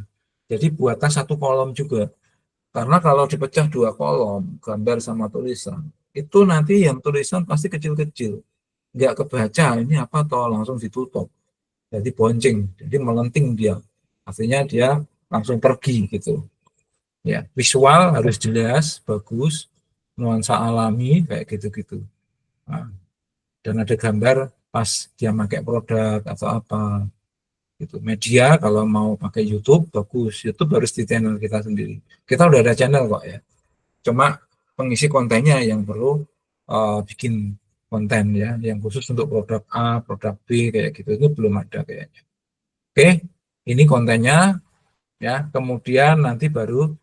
Jadi buatlah satu kolom juga. Karena kalau dipecah dua kolom, gambar sama tulisan, itu nanti yang tulisan pasti kecil-kecil. Nggak kebaca, ini apa toh, langsung ditutup. Jadi bonceng, jadi melenting dia. Artinya dia langsung pergi gitu. Ya, visual harus jelas, bagus, nuansa alami kayak gitu-gitu. Nah, dan ada gambar pas dia pakai produk atau apa. Gitu. Media kalau mau pakai YouTube bagus, YouTube harus di channel kita sendiri. Kita udah ada channel kok ya. Cuma pengisi kontennya yang perlu bikin konten ya, yang khusus untuk produk A, produk B kayak gitu itu belum ada kayaknya. Oke, ini kontennya ya. Kemudian nanti baru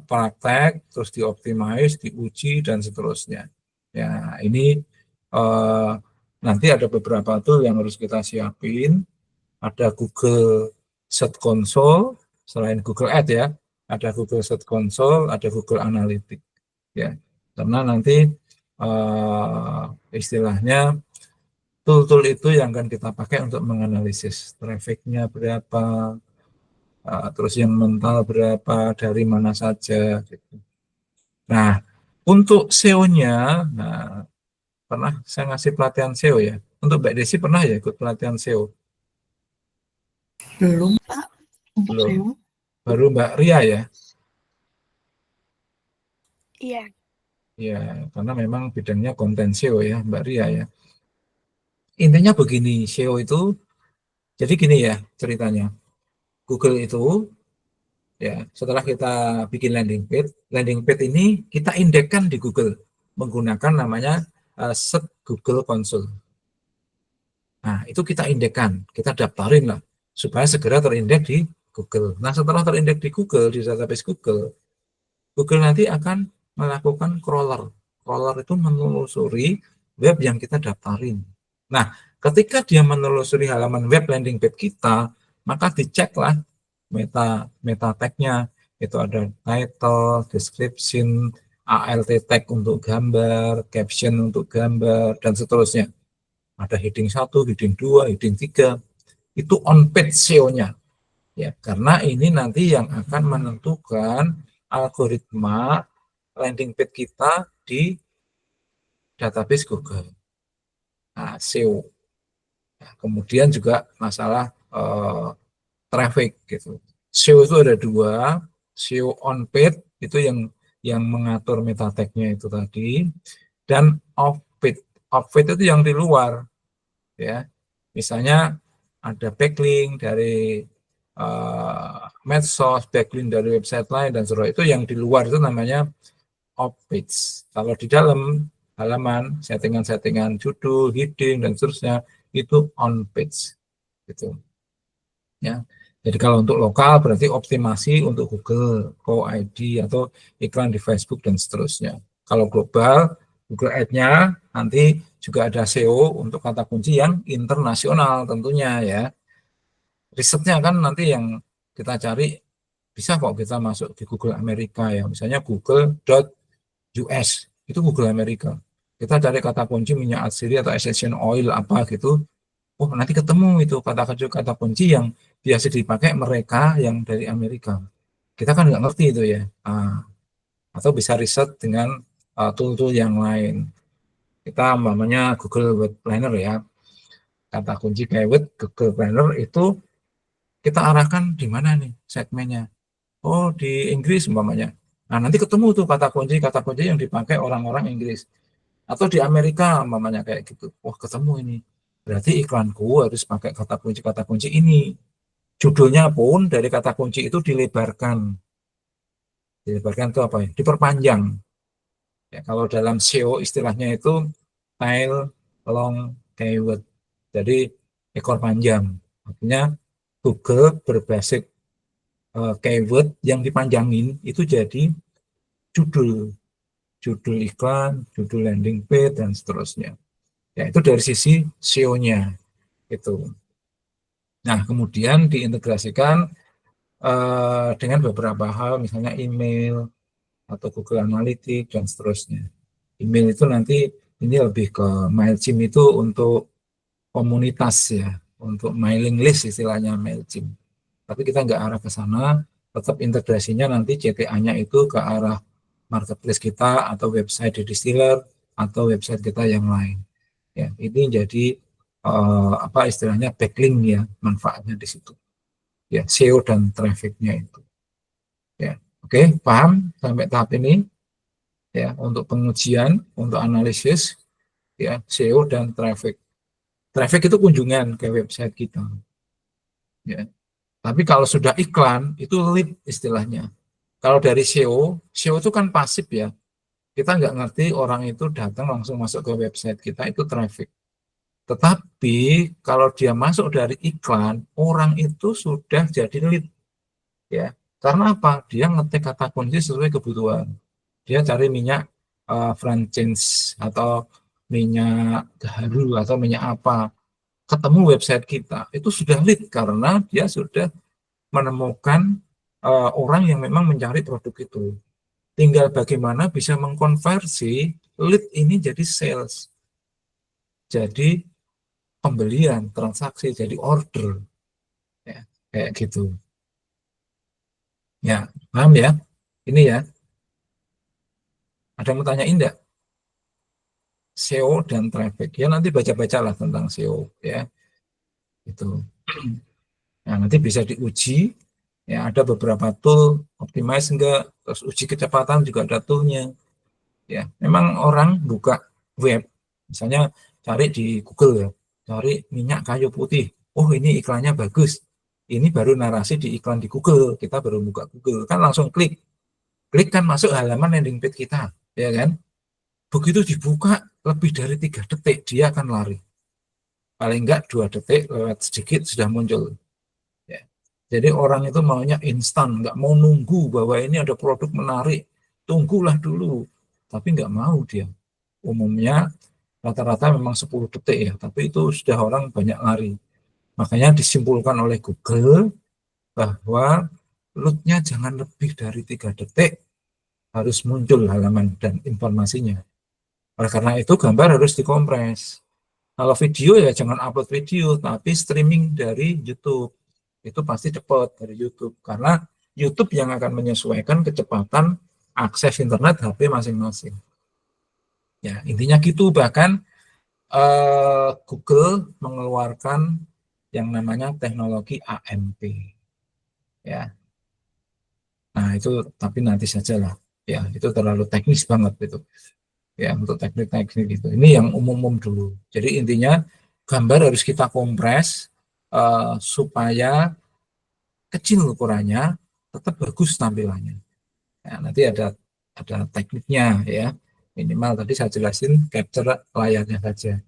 praktek, terus dioptimize, diuji dan seterusnya. Ya, ini nanti ada beberapa tool yang harus kita siapin. Ada Google Search Console, selain Google Ads ya, ada Google Search Console, ada Google Analytics ya. Karena nanti istilahnya tool-tool itu yang akan kita pakai untuk menganalisis trafficnya berapa, terus yang mental berapa, dari mana saja. Gitu. Nah, untuk SEO-nya, nah, pernah saya ngasih pelatihan SEO ya. Untuk Mbak Desi pernah ya ikut pelatihan SEO? Belum, Pak, untuk Belum. SEO. Baru Mbak Ria ya? Iya. Ya, karena memang bidangnya konten SEO ya, Mbak Ria ya. Intinya begini, SEO itu, jadi gini ya ceritanya. Google itu, ya setelah kita bikin landing page ini kita indekskan di Google menggunakan namanya Search Google Console. Nah, itu kita indekskan, kita daftarin lah, supaya segera terindeks di Google. Nah, setelah terindeks di Google, di database Google, Google nanti akan melakukan crawler. Crawler itu menelusuri web yang kita daftarin. Nah, ketika dia menelusuri halaman web landing page kita, maka diceklah meta tag-nya. Itu ada title, description, alt tag untuk gambar, caption untuk gambar, dan seterusnya. Ada heading 1, heading 2, heading 3. Itu on page SEO-nya. Ya, karena ini nanti yang akan menentukan algoritma landing page kita di database Google. Nah, SEO. Nah, kemudian juga masalah traffic gitu. SEO itu ada dua, SEO on paid itu yang mengatur meta tag-nya itu tadi, dan off paid. Off paid itu yang di luar, ya. Misalnya ada backlink dari medsos, backlink dari website lain dan seterusnya, itu yang di luar itu namanya off page. Kalau di dalam halaman settingan-settingan judul, heading dan seterusnya itu on page gitu. Ya. Jadi kalau untuk lokal berarti optimasi untuk Google, ID atau iklan di Facebook dan seterusnya. Kalau global, Google Ads-nya nanti juga ada SEO untuk kata kunci yang internasional tentunya ya. Risetnya kan nanti yang kita cari bisa kok kita masuk di Google Amerika ya. Misalnya google.us itu Google Amerika. Kita cari kata kunci minyak atsiri atau essential oil apa gitu. Oh, nanti ketemu itu kata kunci yang biasa dipakai mereka yang dari Amerika. Kita kan nggak ngerti itu ya. Atau bisa riset dengan tool-tool yang lain. Kita namanya Google Web Planner ya. Kata kunci keyword Google Planner itu kita arahkan di mana nih segmennya. Oh, di Inggris umpamanya. Nah, nanti ketemu tuh kata kunci yang dipakai orang-orang Inggris. Atau di Amerika umpamanya kayak gitu. Wah, ketemu ini. Berarti iklanku harus pakai kata kunci ini. Judulnya pun dari kata kunci itu dilebarkan. Dilebarkan itu apa ya? Diperpanjang. Ya, kalau dalam SEO istilahnya itu tail long keyword. Jadi ekor panjang. Artinya Google berbasis keyword yang dipanjangin itu jadi judul. Judul iklan, judul landing page, dan seterusnya. Ya, itu dari sisi SEO-nya. Gitu. Nah, kemudian diintegrasikan dengan beberapa hal, misalnya email atau Google Analytics dan seterusnya. Email itu nanti ini lebih ke MailChimp itu untuk komunitas ya, untuk mailing list istilahnya MailChimp. Tapi kita nggak arah ke sana, tetap integrasinya nanti CTA-nya itu ke arah marketplace kita atau website di distiller atau website kita yang lain. Ya, ini jadi apa istilahnya backlink ya, manfaatnya di situ. Ya, SEO dan trafficnya itu. Ya, oke, paham sampai tahap ini? Ya, untuk pengujian, untuk analisis, ya, SEO dan traffic. Traffic itu kunjungan ke website kita. Ya. Tapi kalau sudah iklan, itu lead istilahnya. Kalau dari SEO, SEO itu kan pasif ya. Kita nggak ngerti orang itu datang langsung masuk ke website kita, itu traffic. Tetapi kalau dia masuk dari iklan, orang itu sudah jadi lead. Ya. Karena apa? Dia ngetik kata kunci sesuai kebutuhan. Dia cari minyak franchise atau minyak gaharu atau minyak apa. Ketemu website kita, itu sudah lead karena dia sudah menemukan orang yang memang mencari produk itu. Tinggal bagaimana bisa mengkonversi lead ini jadi sales. Jadi pembelian, transaksi, jadi order. Ya, kayak gitu. Ya, paham ya? Ini ya. Ada yang mau tanyain enggak? SEO dan traffic. Ya nanti baca-bacalah tentang SEO ya. Itu. Nah, nanti bisa diuji. Ya, ada beberapa tool optimize enggak, terus uji kecepatan juga ada toolnya. Ya, memang orang buka web, misalnya cari di Google ya, cari minyak kayu putih. Oh, ini iklannya bagus. Ini baru narasi di iklan di Google. Kita baru buka Google, kan langsung klik. Klik kan masuk halaman landing page kita, ya kan? Begitu dibuka lebih dari 3 detik dia akan lari. Paling enggak 2 detik lewat sedikit sudah muncul. Ya. Jadi orang itu maunya instan, nggak mau nunggu bahwa ini ada produk menarik. Tunggulah dulu. Tapi nggak mau dia. Umumnya rata-rata memang 10 detik ya, tapi itu sudah orang banyak lari. Makanya disimpulkan oleh Google bahwa load-nya jangan lebih dari 3 detik harus muncul halaman dan informasinya. Oleh karena itu gambar harus dikompres. Kalau video ya jangan upload video, tapi streaming dari YouTube. Itu pasti cepat dari YouTube. Karena YouTube yang akan menyesuaikan kecepatan akses internet HP masing-masing. Ya, intinya gitu. Bahkan Google mengeluarkan yang namanya teknologi AMP. Ya, nah itu tapi nanti saja lah. Ya, itu terlalu teknis banget itu. Ya, untuk teknik-teknik itu. Ini yang umum-umum dulu. Jadi intinya gambar harus kita kompres supaya kecil ukurannya, tetap bagus tampilannya. Nah, nanti ada tekniknya ya. Minimal tadi saya jelasin capture layarnya saja.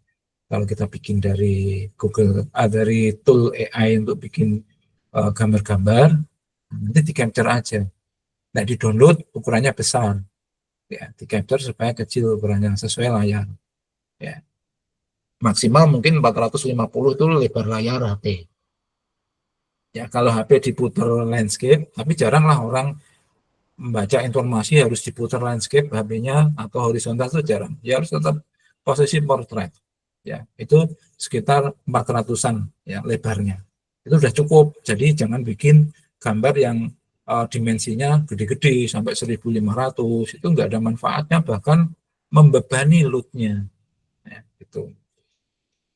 Kalau kita bikin dari Google, dari tool AI untuk bikin gambar-gambar, nanti di capture aja. Nah, di download ukurannya besar, ya, di capture supaya kecil ukurannya sesuai layar. Ya, maksimal mungkin 450 itu lebar layar HP. Ya, kalau HP diputar landscape, tapi jarang lah orang membaca informasi harus diputar landscape HP-nya atau horizontal itu jarang. Ya harus tetap posisi portrait. Ya, itu sekitar 400-an ya lebarnya. Itu sudah cukup. Jadi jangan bikin gambar yang dimensinya gede-gede sampai 1500, itu enggak ada manfaatnya, bahkan membebani load-nya. Ya, gitu.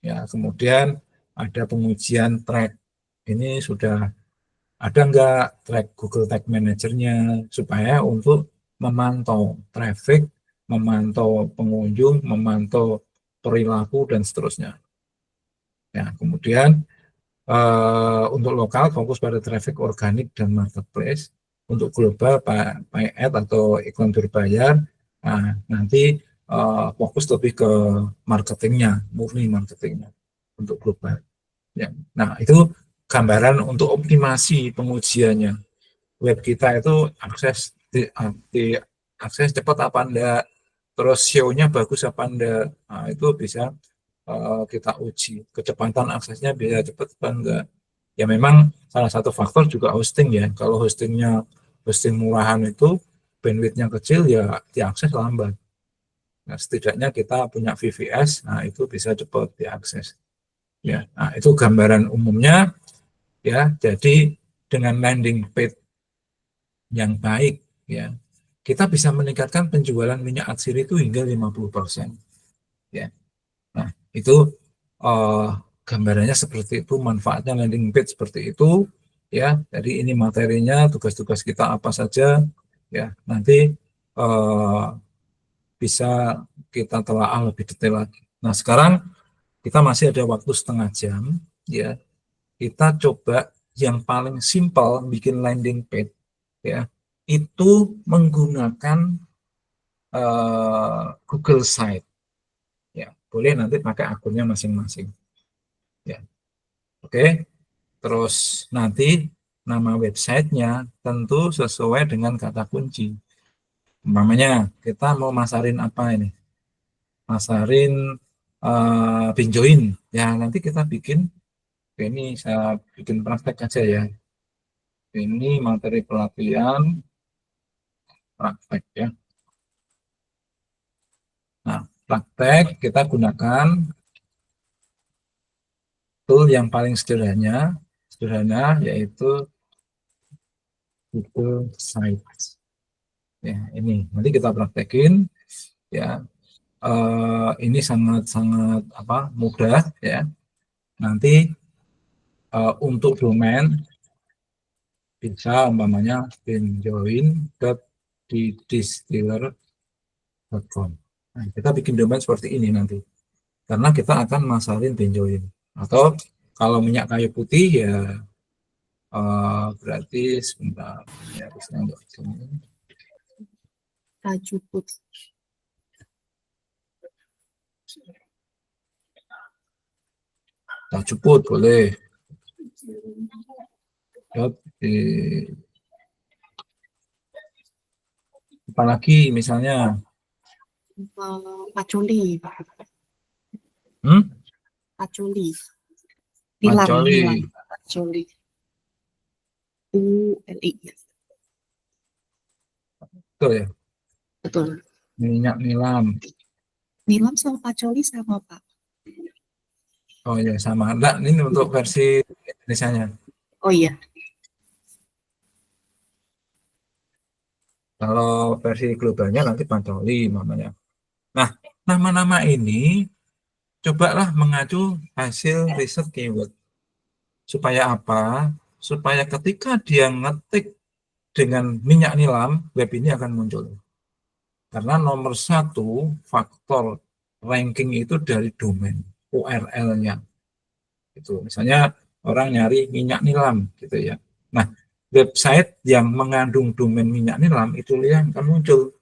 Ya, kemudian ada pengujian track. Ini sudah ada enggak track Google Tag Manager-nya supaya untuk memantau traffic, memantau pengunjung, memantau perilaku dan seterusnya. Ya, kemudian untuk lokal fokus pada traffic organik dan marketplace. Untuk global paid ad atau iklan berbayar, nah, nanti fokus lebih ke marketingnya, murni marketingnya untuk global. Ya. Nah, itu gambaran untuk optimasi pengujiannya. Web kita itu di akses cepat apa enggak, terus SEO-nya bagus apa enggak. Nah, itu bisa kita uji. Kecepatan aksesnya bisa cepat apa enggak. Ya memang salah satu faktor juga hosting ya. Kalau hosting murahan itu bandwidth-nya kecil ya diakses lambat. Nah, setidaknya kita punya VVS, nah itu bisa cepat diakses. Ya, nah itu gambaran umumnya ya. Jadi dengan landing page yang baik ya, kita bisa meningkatkan penjualan minyak atsiri itu hingga 50%. Ya. Nah, itu gambarannya seperti itu, manfaatnya landing page seperti itu ya. Jadi ini materinya, tugas-tugas kita apa saja ya. Nanti bisa kita telaah lebih detail lagi. Nah, sekarang kita masih ada waktu setengah jam ya. Kita coba yang paling simpel bikin landing page ya. Itu menggunakan Google Site ya. Boleh nanti pakai akunnya masing-masing. Ya. Oke, terus nanti nama websitenya tentu sesuai dengan kata kunci. Umpamanya kita mau masarin apa ini? Masarin pinjoin. Ya nanti kita bikin, ini saya bikin praktek aja ya. Ini materi pelatihan praktek ya. Nah, praktek kita gunakan tool yang paling sederhana yaitu Google Sites. Ya, ini nanti kita praktekin ya. Ini sangat-sangat mudah ya. Nanti untuk domain bisa umpamanya benjoin.distiller.com. Nah, kita bikin domain seperti ini nanti. Karena kita akan masalin benjoin. Atau kalau minyak kayu putih ya berarti sebentar ya, harusnya enggak Rajuput. Rajuput boleh. Apalagi misalnya Paculi. Paculi. Pacoli. Paculi. ULI. Betul ya. Betul. Minyak nilam. Nilam sama pacoli sama, Pak. Oh ya sama. Enggak, ini untuk versi Indonesianya. Oh iya. Kalau versi globalnya nanti Pacoli namanya. Nah, nama-nama ini cobalah mengacu hasil riset keyword. Supaya apa? Supaya ketika dia ngetik dengan minyak nilam, web ini akan muncul. Karena nomor satu faktor ranking itu dari domain, URL-nya. Itu misalnya orang nyari minyak nilam, gitu ya. Nah, website yang mengandung domain minyak nilam itu yang akan muncul,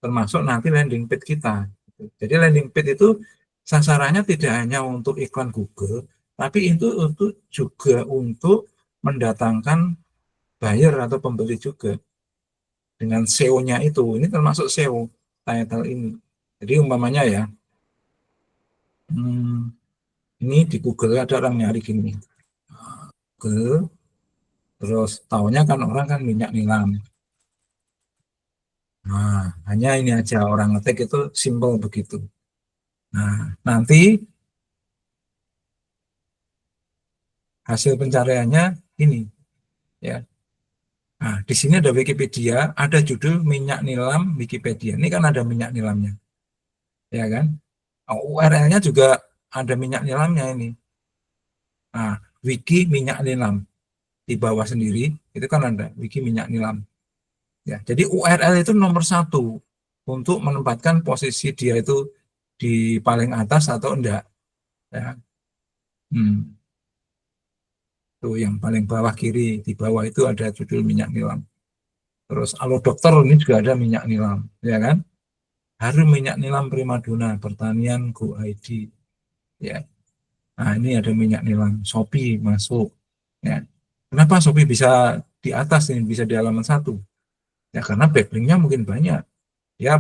termasuk nanti landing page kita. Jadi landing page itu sasarannya tidak hanya untuk iklan Google, tapi itu untuk juga untuk mendatangkan buyer atau pembeli juga. Dengan SEO-nya itu, ini termasuk SEO title ini. Jadi umpamanya ya, ini di Google ada orang nyari gini, Google, terus tahunya kan orang kan minyak nilam. Nah, hanya ini aja orang ngetik itu simple begitu. Nah, nanti hasil pencariannya ini ya. Nah, di sini ada Wikipedia, ada judul minyak nilam Wikipedia. Ini kan ada minyak nilamnya. Ya kan? URL-nya juga ada minyak nilamnya ini. Nah, wiki minyak nilam di bawah sendiri itu kan ada wiki minyak nilam. Ya, jadi URL itu nomor satu untuk menempatkan posisi dia itu di paling atas atau enggak. Ya. Tuh yang paling bawah kiri, di bawah itu ada judul minyak nilam. Terus Halo Dokter ini juga ada minyak nilam, ya kan? Harum minyak nilam Primadona, Pertanian Go ID. Ya. Nah, ini ada minyak nilam, Shopee masuk. Ya. Kenapa Shopee bisa di atas ini, bisa di halaman satu? Ya karena backlinknya mungkin banyak. Ya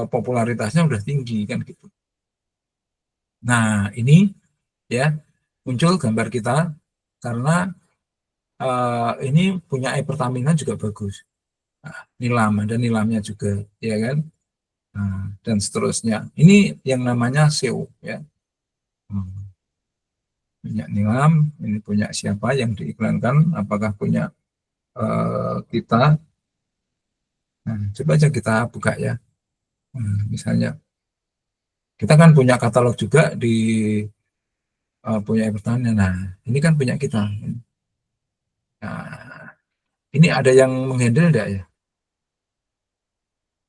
popularitasnya udah tinggi kan gitu. Nah, ini ya muncul gambar kita karena ini punya Pertamina juga bagus. Nah, nilam, ada nilamnya juga, ya kan? Nah, dan seterusnya. Ini yang namanya SEO, ya. Minyak nilam, ini punya siapa yang diiklankan? Apakah punya kita? Nah, coba aja kita buka ya. Misalnya, kita kan punya katalog juga di punya Pertamina. Nah, ini kan punya kita. Nah, ini ada yang menghandle enggak ya?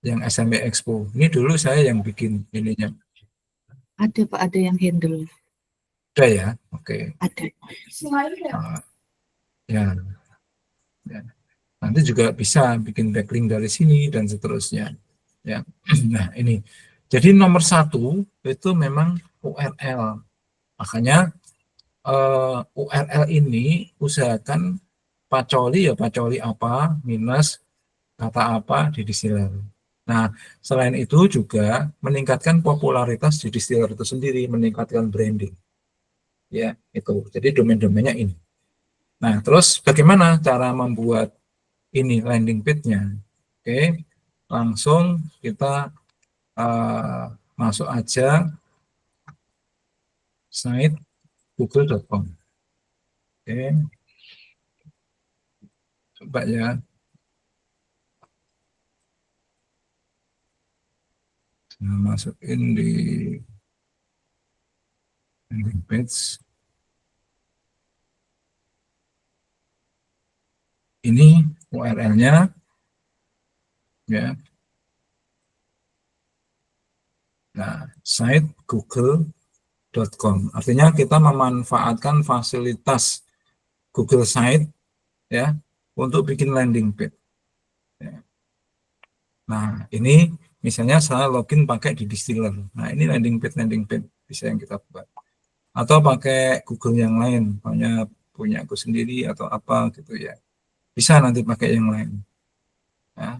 Yang SME Expo. Ini dulu saya yang bikin ininya. Ada Pak, ada yang handle. Ada ya? Oke. Ada. Nah, ya. Ya. Nanti juga bisa bikin backlink dari sini dan seterusnya. Ya. Nah, ini. Jadi nomor satu itu memang URL. Makanya URL ini usahakan pacoli ya pacoli apa minus kata apa di distiller. Nah, selain itu juga meningkatkan popularitas di distiller itu sendiri, meningkatkan branding. Ya, itu. Jadi domain-domainnya ini. Nah, terus bagaimana cara membuat ini landing page-nya? Oke, langsung kita masuk aja site google.com. Oke, coba ya. Nah, masukin di landing page. Ini URL-nya ya. Nah, site google.com. Artinya kita memanfaatkan fasilitas Google Site ya untuk bikin landing page. Ya. Nah, ini misalnya saya login pakai di distiller. Nah, ini landing page bisa yang kita buat. Atau pakai Google yang lain, punya aku sendiri atau apa gitu ya. Bisa nanti pakai yang lain. Ya.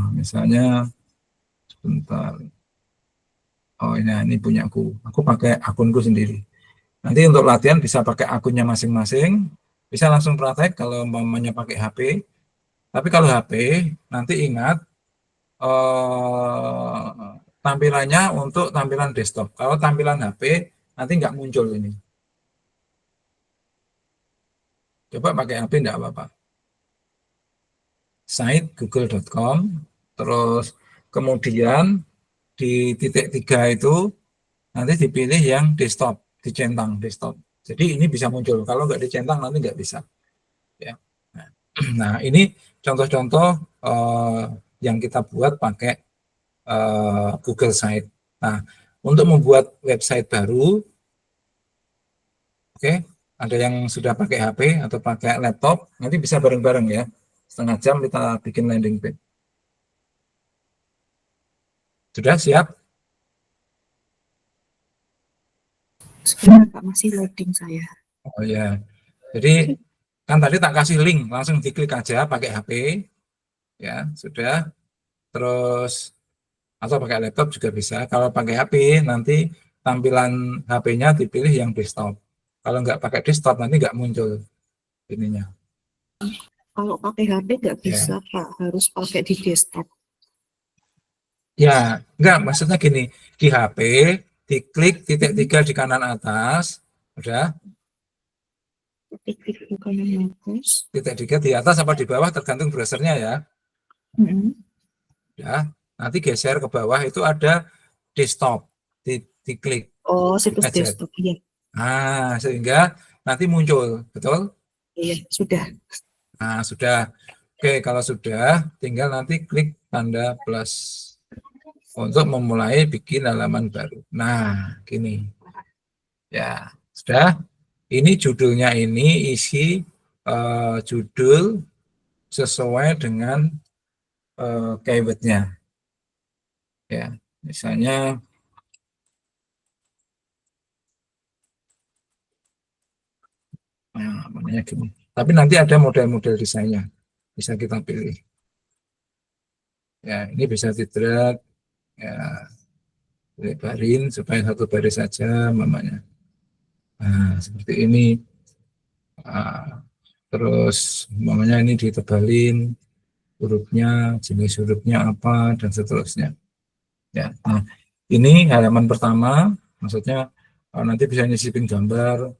Misalnya sebentar. Oh, ini punya aku pakai akunku sendiri. Nanti untuk latihan bisa pakai akunnya masing-masing, bisa langsung praktek kalau umpamanya pakai HP. Tapi kalau HP nanti ingat tampilannya untuk tampilan desktop. Kalau tampilan HP nanti nggak muncul ini. Coba pakai HP nggak apa-apa. Site google.com, terus kemudian di titik 3 itu nanti dipilih yang desktop, dicentang desktop. Jadi ini bisa muncul. Kalau nggak dicentang nanti nggak bisa. Ya. Nah, ini contoh-contoh yang kita buat pakai Google Site. Nah, untuk membuat website baru, oke, ada yang sudah pakai HP atau pakai laptop, nanti bisa bareng-bareng ya. Setengah jam kita bikin landing page. Sudah siap? Sebentar Pak, masih loading saya. Oh ya, jadi kan tadi tak kasih link, langsung diklik aja pakai HP, ya sudah. Terus atau pakai laptop juga bisa. Kalau pakai HP nanti tampilan HP-nya dipilih yang desktop. Kalau nggak pakai desktop nanti nggak muncul ininya. Kalau pakai HP nggak bisa Pak, harus pakai di desktop. Ya, nggak, maksudnya gini, di HP diklik titik 3 di kanan atas, udah. Klik di kanan atas. Titik 3 di atas apa di bawah tergantung browsernya ya. Ya, nanti geser ke bawah itu ada desktop, diklik. Oh, situs Aja. desktop, iya. Nah, sehingga nanti muncul, betul? Iya, sudah. Nah, sudah. Oke, kalau sudah, tinggal nanti klik tanda plus untuk memulai bikin halaman baru. Nah, gini. Ya, sudah. Ini judulnya ini isi judul sesuai dengan keywordnya. Ya, misalnya namanya gini. Tapi nanti ada model-model desainnya, bisa kita pilih. Ya, ini bisa di-drag, ya, lebarin supaya satu baris saja, mamanya. Nah, seperti ini. Nah, terus, mamanya ini ditebalin, hurufnya, jenis hurufnya apa, dan seterusnya. Ya, nah, ini halaman pertama, maksudnya nanti bisa nyisipin gambar,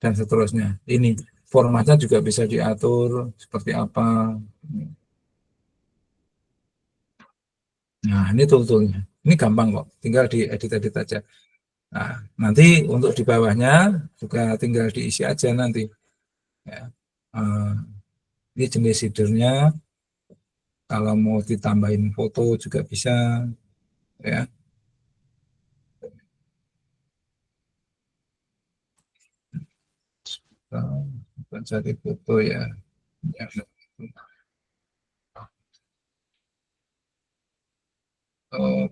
dan seterusnya. Ini formatnya juga bisa diatur seperti apa. Nah, ini tool-toolnya. Ini gampang kok, tinggal diedit-edit aja. Nah, nanti untuk di bawahnya juga tinggal diisi aja nanti. Ya. Ini jenis headernya. Kalau mau ditambahin foto juga bisa. Ya. Cari foto ya. Ya.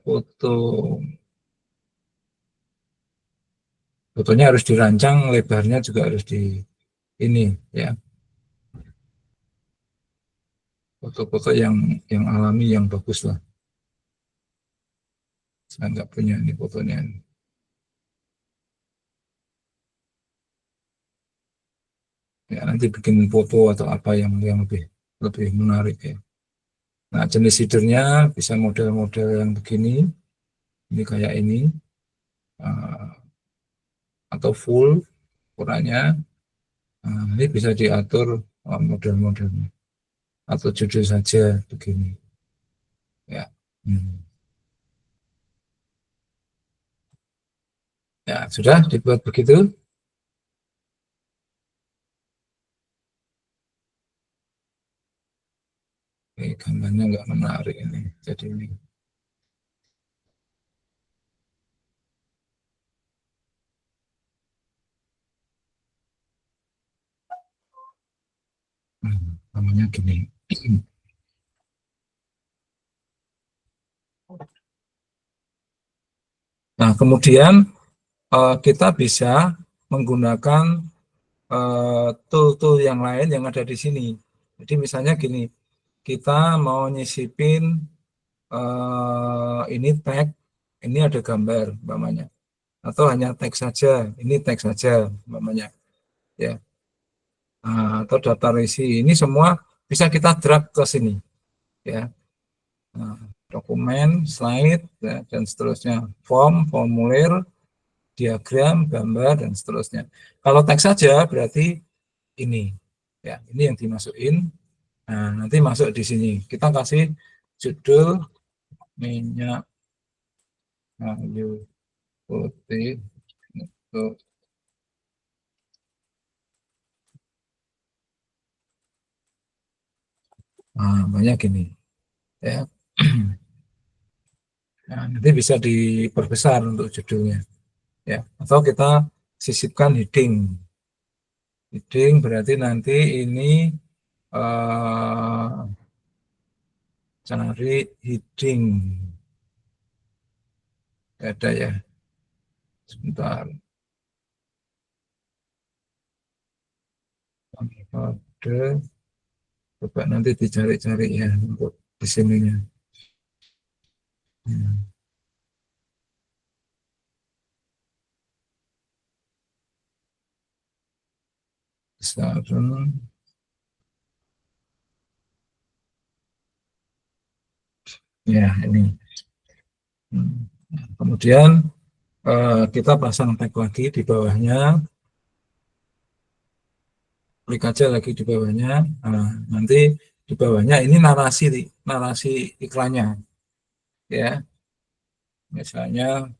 Foto. Fotonya harus dirancang, lebarnya juga harus di ini ya. Foto-foto yang alami, yang bagus lah. Saya nggak punya ini fotonya. Ya, nanti bikin foto atau apa yang lebih menarik ya. Nah, jenis headernya bisa model-model yang begini, ini kayak ini, atau full ukurannya. Nah, ini bisa diatur model-modelnya atau judul saja begini. Ya. Ya, sudah dibuat begitu. Ini gambarnya nggak menarik ini. Jadi ini. Namanya gini. Nah, kemudian kita bisa menggunakan tool-tool yang lain yang ada di sini. Jadi misalnya gini, kita mau nyisipin ini tag, ini ada gambar, umpamanya, atau hanya teks saja, ini teks saja, umpamanya, ya, atau daftar isi, ini semua bisa kita drag ke sini, ya, dokumen, slide, ya, dan seterusnya, formulir, diagram, gambar, dan seterusnya. Kalau teks saja berarti ini, ya, ini yang dimasukin. Nah, nanti masuk di sini. Kita kasih judul minyak kayu putih untuk banyak ini ya. Nah, nanti bisa diperbesar untuk judulnya ya, atau kita sisipkan heading. Heading berarti nanti ini cari heading, ada ya, sebentar, kode, coba nanti dicari-cari ya untuk di sininya. Sekarang ya ini. Kemudian kita pasang tag lagi di bawahnya, klik aja lagi di bawahnya. Nanti di bawahnya ini narasi iklannya ya, misalnya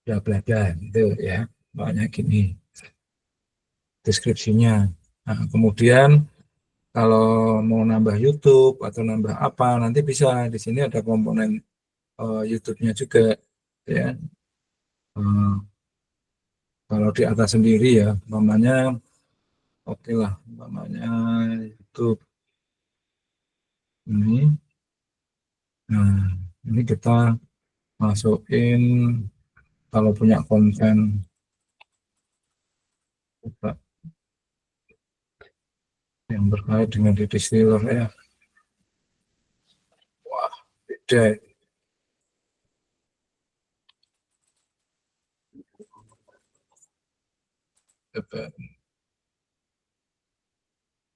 bla bla bla gitu ya, banyak gini deskripsinya. Nah, kemudian kalau mau nambah YouTube atau nambah apa, nanti bisa di sini ada komponen YouTube-nya juga ya. Kalau di atas sendiri ya, namanya oke lah, namanya YouTube ini. Nah, ini kita masukin kalau punya konten yang berkait dengan di distiller ya. Wah, beda.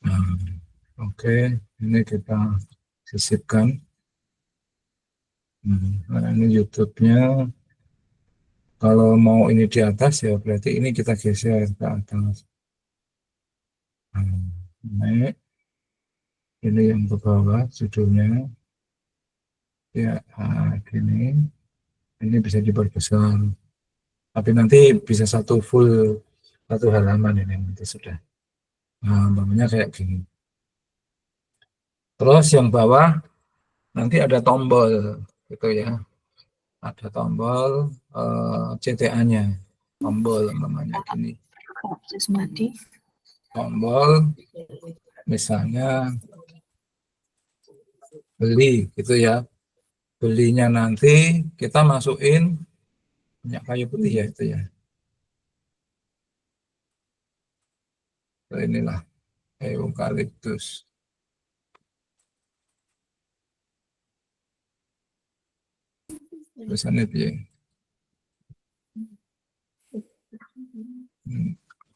Nah, oke, ini kita sisipkan. Nah, ini YouTube-nya. Kalau mau ini di atas ya berarti ini kita geser ke atas. Naik. Ini yang ke bawah judulnya. Ya, gini. Ini bisa diperbesar. Tapi nanti bisa satu halaman ini nanti sudah. Nah, umpamanya kayak gini. Terus yang bawah nanti ada tombol gitu ya. Ada tombol CTA-nya. Tombol namanya gini. Tombol misalnya beli gitu ya. Belinya nanti kita masukin minyak kayu putih ya itu ya. Inilah eukaliptus. Tulisannya ya.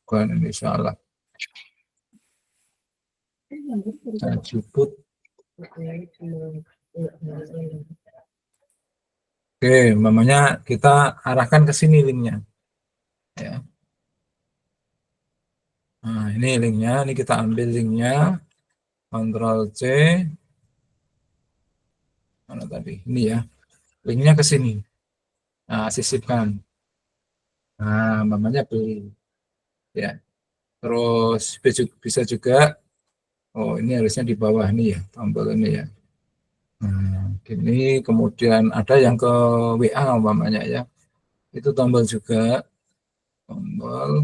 Bukan ini salah. Ciput. Oke, namanya kita arahkan ke sini linknya. Ya. Nah, ini linknya, ini kita ambil linknya, Ctrl C, mana tadi? Ini ya, linknya ke sini. Nah, sisipkan. Nah, namanya beli. Ya, terus bisa juga. Oh, ini harusnya di bawah nih ya, tombol ini ya. Nah, gini, kemudian ada yang ke WA umpamanya ya. Itu tombol juga. Tombol.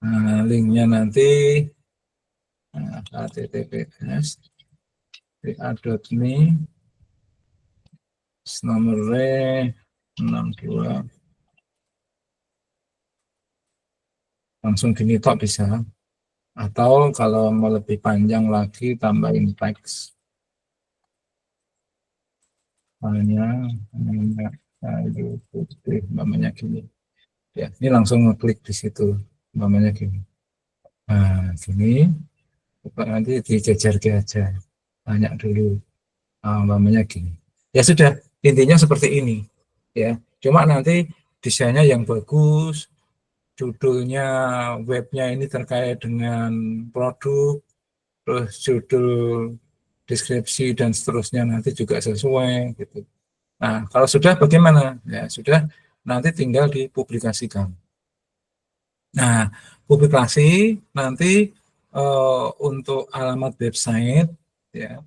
Nah, linknya nanti https wa.me nomornya 62 langsung gini tok bisa, atau kalau mau lebih panjang lagi tambahin teks minyak kayu putih, umpamanya gini. Ya, ini langsung ngeklik di situ, umpamanya gini. Nah, sini nanti dijajarke aja, banyak dulu, umpamanya gini. Ya sudah, intinya seperti ini. Ya, cuma nanti desainnya yang bagus, judulnya webnya ini terkait dengan produk, terus judul, deskripsi dan seterusnya nanti juga sesuai gitu. Nah, kalau sudah bagaimana? Ya sudah, nanti tinggal dipublikasikan. Nah, publikasi nanti untuk alamat website ya.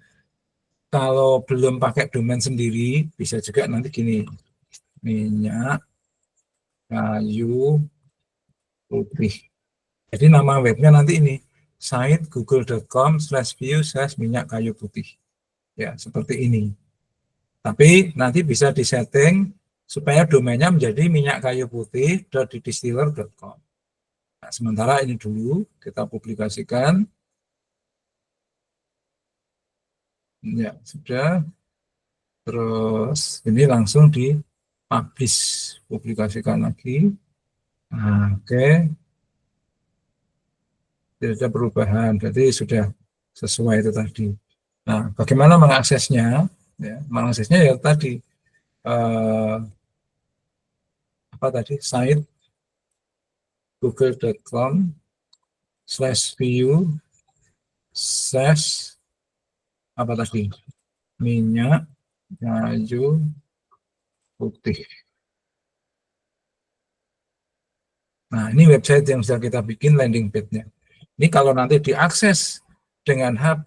Kalau belum pakai domain sendiri, bisa juga nanti gini, minyak kayu putih. Jadi nama webnya nanti ini, site google.com/view/minyak kayu putih. Ya, seperti ini. Tapi nanti bisa disetting supaya domainnya menjadi minyakkayuputih.distiller.com. Nah, sementara ini dulu kita publikasikan. Ya, sudah. Terus ini langsung dipublish, publikasikan lagi. Nah, oke. Tidak ada perubahan, berarti sudah sesuai itu tadi. Nah, bagaimana mengaksesnya? Ya, mengaksesnya ya tadi apa tadi, site google.com/view/ apa tadi, minyak kayu putih. Nah, ini website yang sudah kita bikin landing page-nya. Ini kalau nanti diakses dengan HP,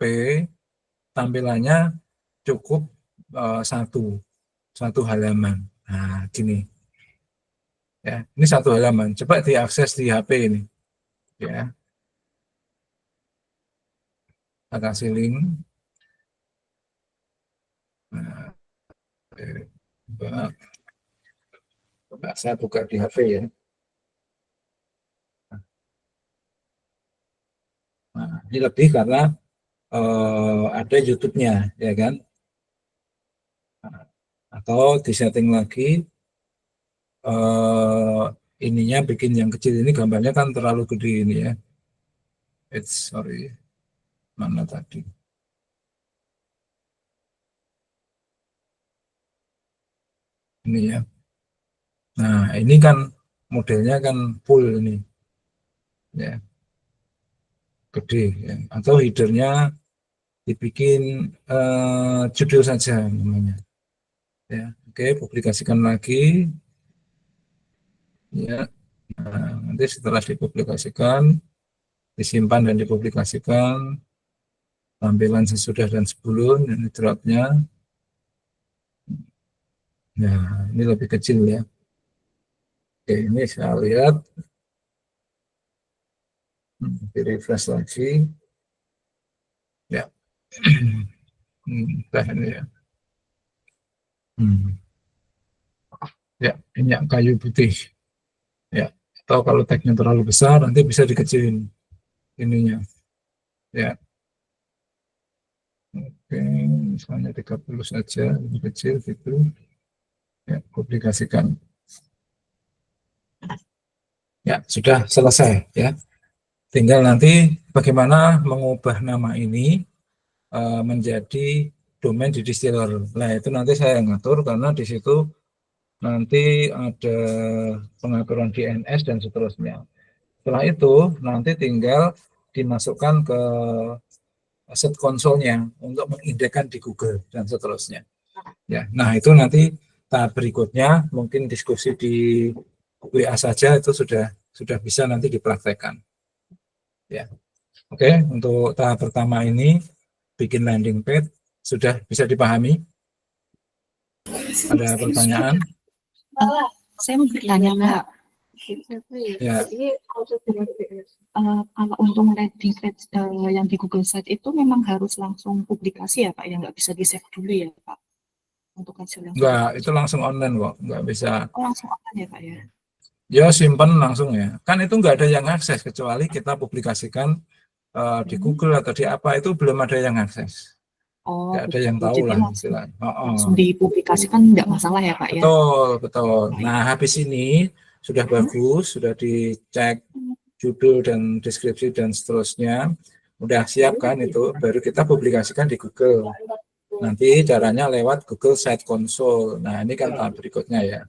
tampilannya cukup satu halaman. Nah, gini. Ya, ini satu halaman. Coba diakses di HP ini. Ya. Kita kasih link. Nah, coba saya buka di HP ya. Nah, ini lebih karena ada YouTube-nya, ya kan? Nah, atau disetting lagi, ininya bikin yang kecil, ini gambarnya kan terlalu gede ini ya. Sorry, mana tadi? Ini ya. Nah, ini kan modelnya kan full ini, ya, gede. Ya. Atau headernya dibikin judul saja namanya. Ya, oke, publikasikan lagi. Ya, nah, nanti setelah dipublikasikan, disimpan dan dipublikasikan, tampilan sesudah dan sebelum, ini dropnya. Nah, ini lebih kecil ya. Oke, ini saya lihat. Di refresh lagi. Ya. Ini ya. Ya, minyak kayu putih. Ya, atau kalau tagnya terlalu besar, nanti bisa dikecilin ininya. Ya. Oke, misalnya 30 saja, lebih kecil gitu. Ya, publikasikan. Ya, sudah selesai ya. Tinggal nanti bagaimana mengubah nama ini menjadi domain di distiller. Nah, itu nanti saya ngatur karena di situ nanti ada pengaturan DNS dan seterusnya. Setelah itu nanti tinggal dimasukkan ke aset konsolnya untuk mengindekkan di Google dan seterusnya. Ya, nah itu nanti tahap berikutnya mungkin diskusi di WA saja itu sudah bisa nanti dipraktekkan. Ya, oke. Untuk tahap pertama ini bikin landing page sudah bisa dipahami? Ada pertanyaan? Saya mau bertanya, Mbak. Ya. Kalau untuk landing page yang di Google Site itu memang harus langsung publikasi ya Pak, ya nggak bisa di-save dulu ya Pak? Untuk hasil yang Enggak, itu langsung online kok, nggak bisa. Oh, langsung online ya Pak ya? Ya simpan langsung ya. Kan itu nggak ada yang akses kecuali kita publikasikan di Google atau di apa, itu belum ada yang akses. Oh, Nggak ada yang begitu. tahu Jadi lah langsung, istilahnya. Oh, langsung dipublikasikan nggak masalah ya Pak ya? betul, betul. Oh, iya. Nah, habis ini sudah bagus, sudah dicek judul dan deskripsi dan seterusnya, udah siap kan itu, baru kita publikasikan di Google. Nanti caranya lewat Google Site Console. Nah, ini kan tahap berikutnya ya.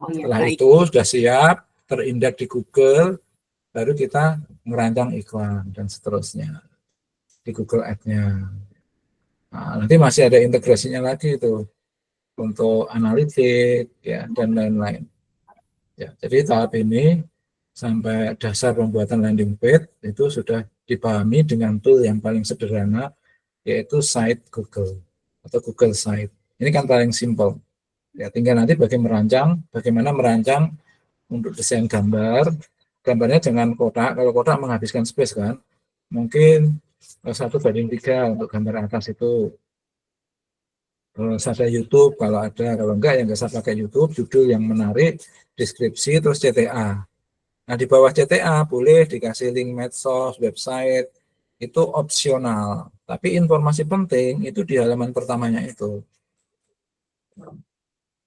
Oh iya, Setelah baik. itu sudah siap, terindeks di Google, baru kita merancang iklan dan seterusnya di Google Ads-nya. Nah, nanti masih ada integrasinya lagi itu untuk analitik ya dan lain-lain. Ya, jadi tahap ini sampai dasar pembuatan landing page itu sudah dipahami dengan tool yang paling sederhana, yaitu site Google atau Google Site. Ini kan paling simpel. Ya, tinggal nanti bagaimana merancang untuk desain gambar. Gambarnya jangan kotak, kalau kotak menghabiskan space kan. Mungkin 1:3 untuk gambar atas itu. Terus ada YouTube kalau ada, kalau enggak ya nggak usah pakai YouTube, judul yang menarik, deskripsi, terus CTA. Nah di bawah CTA boleh dikasih link medsos, website, itu opsional. Tapi informasi penting itu di halaman pertamanya itu.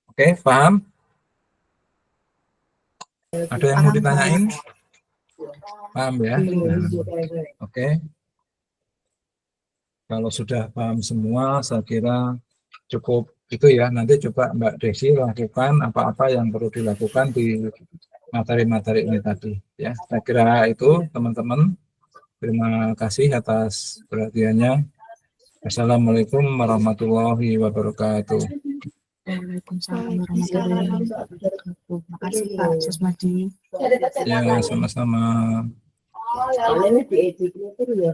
Oke, paham? Ada yang mau Paham, ditanyain? Pak. Paham ya? Nah, oke. Kalau sudah paham semua, saya kira cukup itu ya. Nanti coba Mbak Desi lakukan apa-apa yang perlu dilakukan di materi-materi ini tadi. Ya, saya kira itu teman-teman. Terima kasih atas perhatiannya. Assalamualaikum warahmatullahi wabarakatuh. Waalaikumsalam warahmatullahi wabarakatuh. Makasih Pak Susmadi. Ya, sama-sama. Soalnya di editnya tuh ya